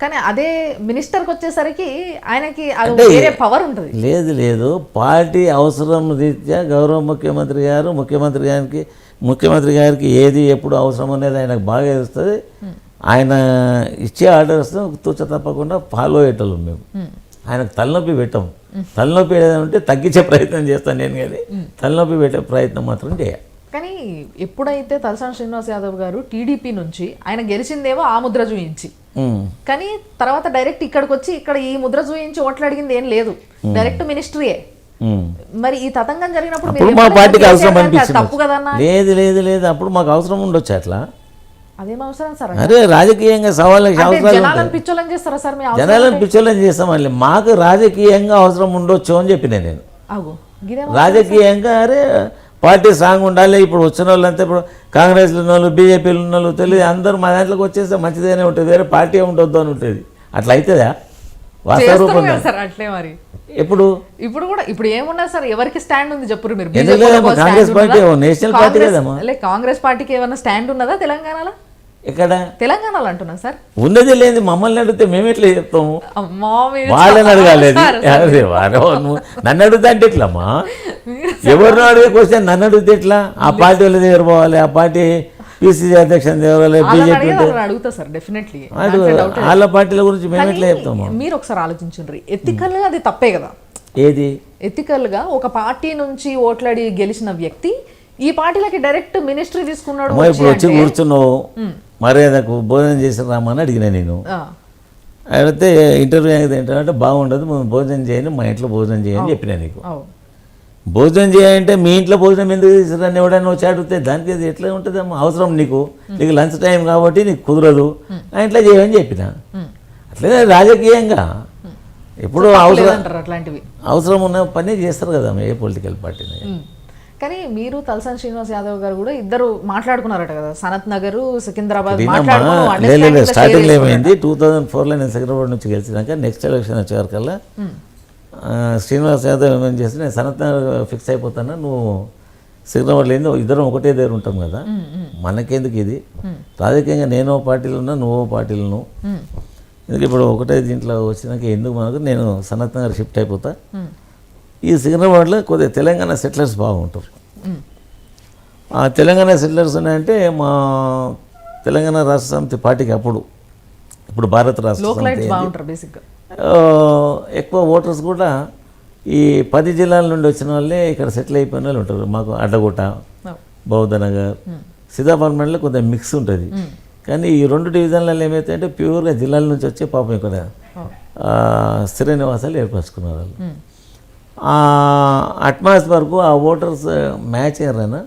కానీ అదే మినిస్టర్కి వచ్చేసరికి ఆయనకి అది వేరే పవర్ ఉంటుంది. లేదు, పార్టీ అవసరం రీత్యా గౌరవ ముఖ్యమంత్రి గారికి ఏది ఎప్పుడు అవసరం అనేది ఆయనకు బాగా తెలుస్తుంది. ఆయన ఇచ్చే ఆర్డర్స్ తూచ తప్పకుండా ఫాలో అయ్యేటోళ్ళం మేము. ఆయనకు తలనొప్పి పెట్టాము. తలనొప్పి ఏదంటే తగ్గించే ప్రయత్నం చేస్తాను నేను, కానీ తలనొప్పి పెట్టే ప్రయత్నం మాత్రం చేయాలి. కానీ ఎప్పుడైతే తలసాని శ్రీనివాస్ యాదవ్ గారు టీడీపీ నుంచి ఆయన గెలిచిందేమో ఆ ముద్ర చూయించి, కానీ తర్వాత డైరెక్ట్ ఇక్కడికి వచ్చి ఇక్కడ ఈ ముద్ర చూయించి ఓట్లు అడిగింది ఏం లేదు, డైరెక్ట్ మినిస్ట్రీయే. మరి ఈ తతంగం జరిగినప్పుడు మా పార్టీకి అవసరం అనిపించింది. తప్పు కదన్నా? లేదు, అప్పుడు మాకు అవసరం ఉండొచ్చు. అట్లా అదేం అవసరం సార్? అరే రాజకీయంగా సవాళ్ళకి అవసరాలు జనాలను పిచ్చోళ్ళని చేస్తారా సార్? జనాలను పిచ్చోళ్ళని చేస్తాం. మళ్ళీ మాకు రాజకీయంగా అవసరం ఉండొచ్చు అని చెప్పిన నేను. రాజకీయంగా అరే పార్టీ స్ట్రాంగ్ ఉండాలి. ఇప్పుడు వచ్చిన వాళ్ళంతా ఇప్పుడు కాంగ్రెస్లో ఉన్న వాళ్ళు, బీజేపీలో ఉన్న వాళ్ళు, తెలియదు అందరూ మా దాంట్లోకి వచ్చేస్తే మంచిదేనే ఉంటుంది, వేరే పార్టీ ఉండొద్దు అని ఉంటుంది. అట్లా అవుతుందా? వాస్తవ రూపంగా అట్లే మరి ఇప్పుడు కూడా ఇప్పుడు ఏమున్నా సార్, ఎవరికి స్టాండ్ ఉంది చెప్పు మీరు? కాంగ్రెస్ పార్టీ నేషనల్ పార్టీ కదమ్మా. కాంగ్రెస్ పార్టీకి ఏమైనా స్టాండ్ ఉన్నదా తెలంగాణలో? ఎక్కడ? తెలంగాణలో అంటున్నా సార్. ఉన్నది లేదు, మమ్మల్ని అడిగితే మేము ఎట్లా చెప్తాము? వాళ్ళని అడగాలి. నన్ను అడుగుతా అంటే ఎట్లమ్మా? ఎవరిని అడిగే క్వశ్చన్ నన్ను అడిగితే ఎట్లా? ఆ పార్టీ వాళ్ళ దగ్గర పోవాలి, ఆ పార్టీ పిసిసి అధ్యక్షుని దగ్గర, బీజేపీ అడుగుతా సార్ డెఫినెట్లీ. వాళ్ళ పార్టీల గురించి మేము ఎట్లా చెప్తాము? మీరు ఒకసారి ఆలోచించండి, ఎథికల్ గా అది తప్పే కదా? ఏది ఎథికల్ గా ఒక పార్టీ నుంచి ఓట్లాడి గెలిచిన వ్యక్తి ఈ పార్టీలకి డైరెక్ట్ మినిస్ట్రీ తీసుకున్నాడు. ఇప్పుడు వచ్చి కూర్చున్నావు, మర్యాదకు భోజనం చేసి రామని అడిగినా నేను. అయితే ఇంటర్వ్యూ ఏంటంటే బాగుండదు, భోజనం చేయని, మా ఇంట్లో భోజనం చేయని చెప్పినా నీకు. భోజనం చేయాలంటే మీ ఇంట్లో భోజనం ఎందుకు తీసుకురాని ఎవడన్నా వచ్చి అడిగితే దానికి అది ఎట్లా ఉంటుందమ్మా? అవసరం నీకు లంచ్ టైం కాబట్టి నీకు కుదరదు, నా ఇంట్లో చేయని చెప్పిన. అట్లనే రాజకీయంగా ఎప్పుడు అవసరం ఉన్న పని చేస్తారు కదా ఏ పొలిటికల్ పార్టీని. కానీ మీరు తలసాని శ్రీనివాస్ యాదవ్ గారు కూడా ఇద్దరు మాట్లాడుకున్నారట కదా, సనత్ నగర్, సికింద్రాబాద్. స్టార్టింగ్లో ఏమైంది 2004లో నేను సికింద్రాబాద్ నుంచి గెలిచినాక నెక్స్ట్ ఎలక్షన్ వచ్చేవరకల్లా శ్రీనివాస్ యాదవ్ ఏమేమి చేస్తే నేను సనత్ నగర్ ఫిక్స్ అయిపోతాను, నువ్వు సికింద్రాబాద్లో ఏందో ఇద్దరం ఒకటే దగ్గర ఉంటాం కదా, మనకెందుకు ఇది, రాజకీయంగా నేనో పార్టీలు ఉన్నా నువ్వో పార్టీలు నువ్వు, ఎందుకు ఇప్పుడు ఒకటే దీంట్లో వచ్చినాక ఎందుకు మనకు, నేను సనత్ నగర్ షిఫ్ట్ అయిపోతా, ఈ సికింద్రాబాద్లో కొద్దిగా తెలంగాణ సెటిలర్స్ బాగుంటారు. ఆ తెలంగాణ సెటిలర్స్ ఉన్నాయంటే మా తెలంగాణ రాష్ట్ర సమితి పార్టీకి అప్పుడు, ఇప్పుడు భారత రాష్ట్ర సమితి ఎక్కువ ఓటర్స్ కూడా ఈ 10 జిల్లాల నుండి వచ్చిన వాళ్ళే ఇక్కడ సెటిల్ అయిపోయిన వాళ్ళు ఉంటారు. మాకు అడ్డగుట్ట, బౌద్ధనగర్, సీతాపల్మణిలో కొంత మిక్స్ ఉంటుంది. కానీ ఈ 2 డివిజన్లలో ఏమైతే అంటే ప్యూర్గా జిల్లాల నుంచి వచ్చే పాపం ఇక్కడ స్థిర నివాసాలు ఏర్పరచుకున్నారు వాళ్ళు. ఆ అట్మాస్ఫియర్కు ఆ ఓటర్స్ మ్యాచ్ అయ్యారనా.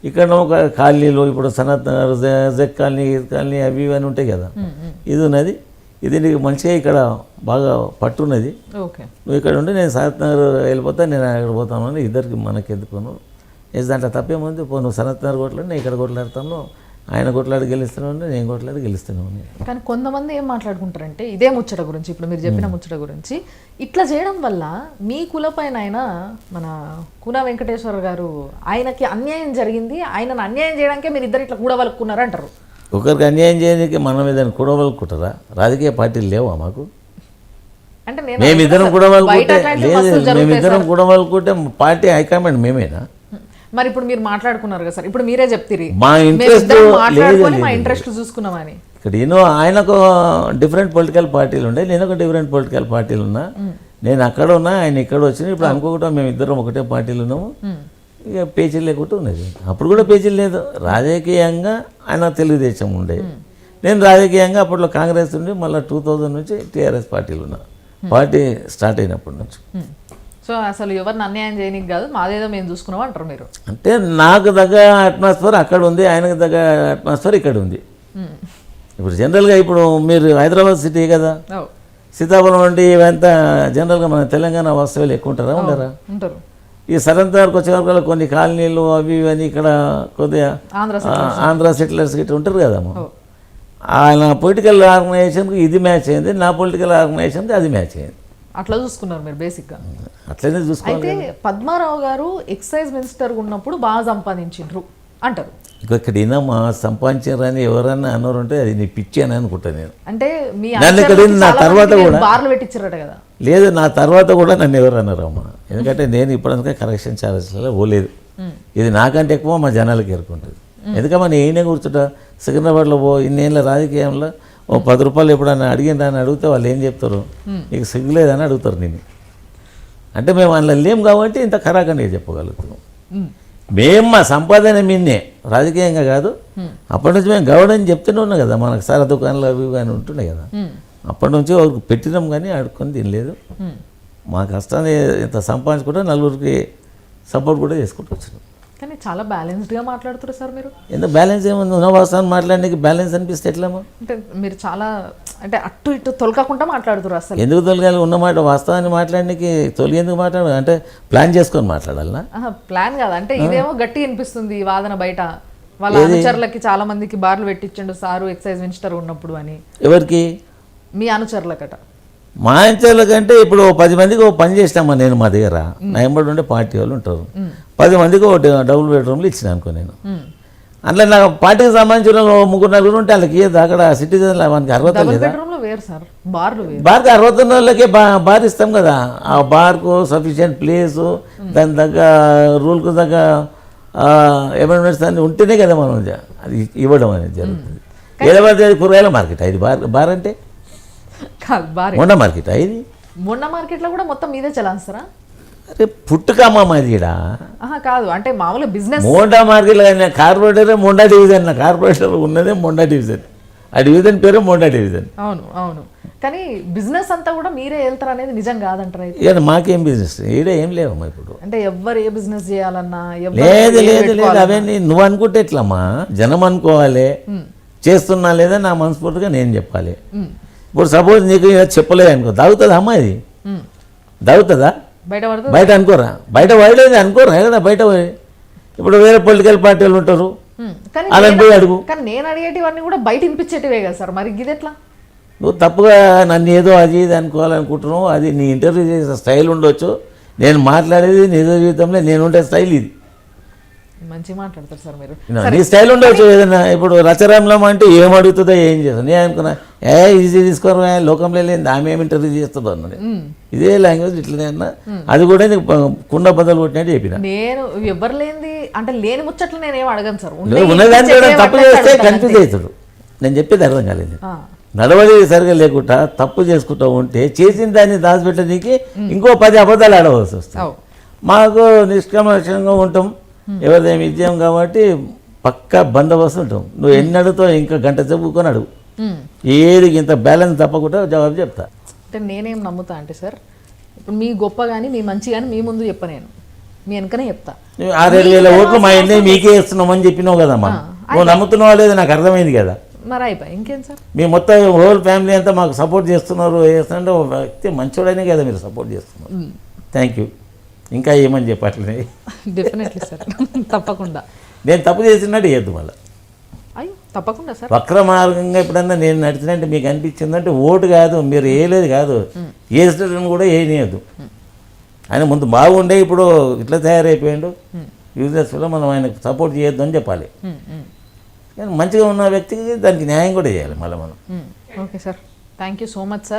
ఇక్కడ ఒక కాలనీలు ఇప్పుడు Sanath Nagar, check colony, colony అవి ఇవన్నీ ఉంటాయి కదా, ఇది ఉన్నది, ఇది నీకు మంచిగా ఇక్కడ బాగా పట్టున్నది, నువ్వు ఇక్కడ ఉండి నేను సనత్ నగర్ వెళ్ళిపోతా, నేను అక్కడ పోతాను అని ఇద్దరికి మనకి ఎందుకును దాంట్లో తప్పేముంది, నువ్వు సనత్ నగర్ కొట్లాడి నేను ఇక్కడ కొట్లాడతాను, ఆయన కొట్లాడి గెలుస్తున్నావు, నేను కొట్లాడి గెలుస్తున్నావు. కానీ కొంతమంది ఏం మాట్లాడుకుంటారంటే ఇదే ముచ్చట గురించి, ఇప్పుడు మీరు చెప్పిన ముచ్చట గురించి, ఇట్లా చేయడం వల్ల మీ కులపైన ఆయన మన కూన వెంకటేశ్వర గారు ఆయనకి అన్యాయం జరిగింది, ఆయనను అన్యాయం చేయడానికే మీరు ఇద్దరు ఇట్లా కూడవలుక్కున్నారు అంటారు. ఒకరికి అన్యాయం చేయడానికి మనం ఏదైనా కూడవలుకుంటారా? రాజకీయ పార్టీలు లేవా మాకు? అంటే మేమిద్దరం కూడవలుకుంటే లేదు, మేమిద్దరం కూడవలుకుంటే పార్టీ హైకమాండ్ మేమేనా? మరి ఇప్పుడు మీరు మాట్లాడుకున్నారు కదా సార్, ఇప్పుడు మీరే చెప్తిరి మా ఇంట్రెస్ట్ మా ఇంట్రెస్ట్ చూసుకున్నామని. ఇక్కడ ఆయనకు డిఫరెంట్ పొలిటికల్ పార్టీలు ఉండే, నేను ఒక డిఫరెంట్ పొలిటికల్ పార్టీలు ఉన్నా, నేను అక్కడ ఉన్నా, ఆయన ఇక్కడ వచ్చినా, ఇప్పుడు అనుకోకుండా మేము ఇద్దరం ఒకటే పార్టీలు ఉన్నాము, ఇక పేచీలు లేకుండా ఉన్నది. అప్పుడు కూడా పేచీలు లేదు. రాజకీయంగా ఆయన తెలుగుదేశం ఉండే, నేను రాజకీయంగా అప్పట్లో కాంగ్రెస్ ఉండి మళ్ళీ 2000 నుంచి టీఆర్ఎస్ పార్టీలు ఉన్నా, పార్టీ స్టార్ట్ అయినప్పటి నుంచి. సో అసలు ఎవరిని అన్యాయం చేయనికి కాదు, మాదేదో మేము చూసుకున్నాం అంటారు మీరు. అంటే నాకు దగ్గర అట్మాస్ఫియర్ అక్కడ ఉంది, ఆయనకు దగ్గర అట్మాస్ఫియర్ ఇక్కడ ఉంది. ఇప్పుడు జనరల్గా ఇప్పుడు మీరు హైదరాబాద్ సిటీ కదా, సీతాఫలం వంటి ఇవంతా జనరల్గా మన తెలంగాణ వాస్తవ్యాలు ఎక్కువ ఉంటారా, ఉండరా? ఉంటారు. ఈ సరంత వరకు వచ్చే వరకు కొన్ని కాలనీలు అవి ఇవన్నీ ఇక్కడ కొద్దిగా ఆంధ్ర సెటిలర్స్ ఇట్లా ఉంటారు కదమ్మా. ఆయన పొలిటికల్ ఆర్గనైజేషన్కి ఇది మ్యాచ్ అయింది, నా పొలిటికల్ ఆర్గనైజేషన్కి అది మ్యాచ్ అయింది. అట్లా చూసుకున్నారు మీరు బేసిక్గా. అట్లనే చూసుకోవాలి. అయితే పద్మారావు గారు ఎక్సైజ్ మినిస్టర్ ఉన్నప్పుడు బాగా సంపాదించిండ్రు అంటారు. ఇక్కడ మా సంపాదించారని ఎవరన్నా అన్నారు అంటే అది నీ పిచ్చి అని అనుకుంటా నేను. అంటే నన్ను ఇక్కడ నా తర్వాత కూడా బార్లు పెట్టించారట కదా. లేదు, నా తర్వాత కూడా నన్ను ఎవరు అన్నారు అమ్మా, ఎందుకంటే నేను ఇప్పటికే కరెక్షన్ ఛార్జెస్లో పోలేదు. ఇది నాకంటే ఎక్కువ మా జనాలకి ఎరుకుంటుంది. ఎందుకమ్మా నేనే కూర్చుంటా సికింద్రాబాద్లో ఇన్నేళ్ళ రాజకీయంలో ఓ 10 రూపాయలు ఎప్పుడన్నా అడిగిందని అడిగితే వాళ్ళు ఏం చెప్తారు, నీకు సిగ్గులేదని అడుగుతారు నేను. అంటే మేము అందులో లేం కాబట్టి ఇంత ఖరాఖండిగా చెప్పగలుగుతున్నాం. మేము మా సంపాదన మీన్నే, రాజకీయంగా కాదు. అప్పటి నుంచి మేము గౌడని చెప్తూనే ఉన్నాం కదా, మనకు సారా దుకాణాలు అవి కానీ ఉంటున్నాయి కదా, అప్పటి నుంచి వాళ్ళకి పెట్టినాం కానీ ఆడుకొని తినలేదు. మా కష్టాన్ని ఇంత సంపాదించుకుంటే నలుగురికి సపోర్ట్ కూడా చేసుకుంటూ వచ్చినాం. కానీ చాలా బ్యాలెన్స్డ్గా మాట్లాడుతారు సార్ మీరు. ఎందుకు బ్యాలెన్స్ ఏముంది, ఉన్న వాస్తవాన్ని మాట్లాడడానికి బ్యాలెన్స్ అనిపిస్తే ఎట్లమ్మా? అంటే మీరు చాలా అంటే అటు ఇటు తొలగకుండా మాట్లాడుతారు. అసలు ఎందుకు తొలగాలి? ఉన్నమాట వాస్తవాన్ని మాట్లాడడానికి తొలగి ఎందుకు మాట్లాడాలి? అంటే ప్లాన్ చేసుకొని మాట్లాడాలనా? ప్లాన్ కాదు, అంటే ఇదేమో గట్టి అనిపిస్తుంది ఈ వాదన బయట. వాళ్ళ అనుచరులకి చాలా మందికి బార్లు పెట్టించండు సారు ఎక్సైజ్ మినిస్టర్ ఉన్నప్పుడు అని. ఎవరికి? మీ అనుచరులకట. మా అనుచరులకంటే ఇప్పుడు 10 మందికి ఓ పని చేసినామా నేను, మా దగ్గర నా ఎంబడి ఉండే పార్టీ వాళ్ళు ఉంటారు, 10 మందికి ఒక డబుల్ బెడ్రూమ్లు ఇచ్చిన అనుకో నేను. అట్లా నాకు పార్టీకి సంబంధించిన 3-4 ఉంటే వాళ్ళకి అక్కడ సిటిజన్ మనకి అర్హత లేదా? బార్కి అర్హత ఉన్న వాళ్ళకే బార్ ఇస్తాం కదా. ఆ బార్కు సఫిషియెంట్ ప్లేసు, దాని తగ్గ రూల్కు తగ్గ అమెండ్మెంట్స్ అన్నీ ఉంటేనే కదా మనం అది ఇవ్వడం అనేది జరుగుతుంది. ఏదో కూరగాయల మార్కెట్ ఇది బార్ అంటే మొండ మార్కెట్ ఇది. మొండ మార్కెట్లో కూడా మొత్తం మీదే చలాస్తారా? అరే పుట్టుకమ్మా మాది ఈడ కాదు, అంటే మామూలుగా బిజినెస్. మోండా మార్కెట్ కార్పొరేటరే మొండా డివిజన్, నా కార్పొరేటర్ ఉన్నదే మొండా డివిజన్, ఆ డివిజన్ పేరు మొండా డివిజన్. అవును అవును, కానీ బిజినెస్ అంతా కూడా మీరే వెళ్తారు అనేది నిజం కాదంటారా? ఇక మాకేం బిజినెస్ ఈడ ఏం లేవమ్మా ఇప్పుడు. అంటే ఎవరు ఏ బిజినెస్ చేయాలన్నా లేదు లేదు లేదు, అవన్నీ నువ్వు అనుకుంటే ఎట్లమ్మా, జనం అనుకోవాలి. చేస్తున్నా లేదా నా మనస్ఫూర్తిగా నేను చెప్పాలి. ఇప్పుడు సపోజ్ నీకు చెప్పలేదు అనుకో, దాగుతుందా అమ్మా? ఇది దాగుతుందా? బయట అనుకోరా, బయట పడలేదు అనుకోరా కదా. బయట ఇప్పుడు వేరే పొలిటికల్ పార్టీలు ఉంటారు, అలా పోయి అడుగు. కానీ నేను అడిగేటివన్నీ కూడా బయట వినిపించేటివే కదా సార్, మరి ఇది ఎట్లా? నువ్వు తప్పుగా నన్ను ఏదో అది ఇది అనుకోవాలనుకుంటున్నావు, అది నీ ఇంటర్వ్యూ చేసే స్టైల్ ఉండొచ్చు, నేను మాట్లాడేది నిజ జీవితంలో నేను ఉండే స్టైల్ ఇది. మంచి మాట్లాడతారు సార్ మీరు. నీ స్టైల్ ఉండొచ్చు ఏదైనా. ఇప్పుడు రచరంలం అంటే ఏం అడుగుతుందో ఏం చేస్తాను నేను అనుకున్నా, ఈజీ తీసుకోరా లోకంలో లేని ఆమె ఏమి ఇంటర్వ్యూ చేస్తుందో అన్నది. ఇదే లాంగ్వేజ్ ఇట్లనే అన్నా, అది కూడా నీకు కుండ బద్దలు కొట్టినట్టు చెప్పిన. నేను ఎవరు లేనిది అంటే లేని ముచ్చట్లు నేనేం అడగను సార్. ఉన్నదాన్ని కూడా తప్పు చేస్తే కన్ఫ్యూజ్ అవుతాడు. నేను చెప్పేది అర్థం కాలేదు. నడవడి సరిగా లేకుండా తప్పు చేసుకుంటూ ఉంటే చేసిన దాన్ని దాచిపెట్టడానికి ఇంకో 10 అబద్ధాలు ఆడవలసి వస్తుంది. మాకు నిష్క్రమణంగా ఉంటాం, ఎవరిదేమి విజయం కాబట్టి పక్కా బందోబస్తు ఉంటాం. నువ్వు ఎన్ని అడుగుతావు ఇంకా గంట చెప్పుకొని అడుగు, ఏది ఇంత బ్యాలెన్స్ తప్పకుండా జవాబు చెప్తా. అంటే నేనేం నమ్ముతా అంటే సార్, ఇప్పుడు మీ గొప్ప కానీ మీ మంచి కానీ మీ ముందు చెప్ప, నేను మీ వెనకనే చెప్తా. 6,000 ఓట్లు మా ఎన్ని మీకే ఇస్తున్నామని చెప్పినావు కదమ్మా, నువ్వు నమ్ముతున్నావా లేదు నాకు అర్థమైంది కదా. మరి అయిపోయి ఇంకేం సార్, మీ మొత్తం హోల్ ఫ్యామిలీ అంతా మాకు సపోర్ట్ చేస్తున్నారు. చేస్తుంటే ఒక వ్యక్తి మంచోడనే కదా మీరు సపోర్ట్ చేస్తున్నారు. Thank you. ఇంకా ఏమని చెప్పట్లే. డెఫినెట్లీ సార్, తప్పకుండా. నేను తప్పు చేసినట్టు చేయొద్దు మళ్ళీ. అయ్యో తప్పకుండా సార్. వక్ర మార్గంగా ఎప్పుడన్నా నేను నడిచినట్టు మీకు అనిపించిందంటే ఓటు కాదు, మీరు వేయలేదు కాదు, వేసేటని కూడా వేయనియద్దు. ఆయన ముందు బాగుండే ఇప్పుడు ఇట్లా తయారైపోయాడు, యూజర్స్లో మనం ఆయనకు సపోర్ట్ చేయొద్దు అని చెప్పాలి. కానీ మంచిగా ఉన్న వ్యక్తికి దానికి న్యాయం కూడా చేయాలి మళ్ళీ మనం. Okay sir, thank you so much sir.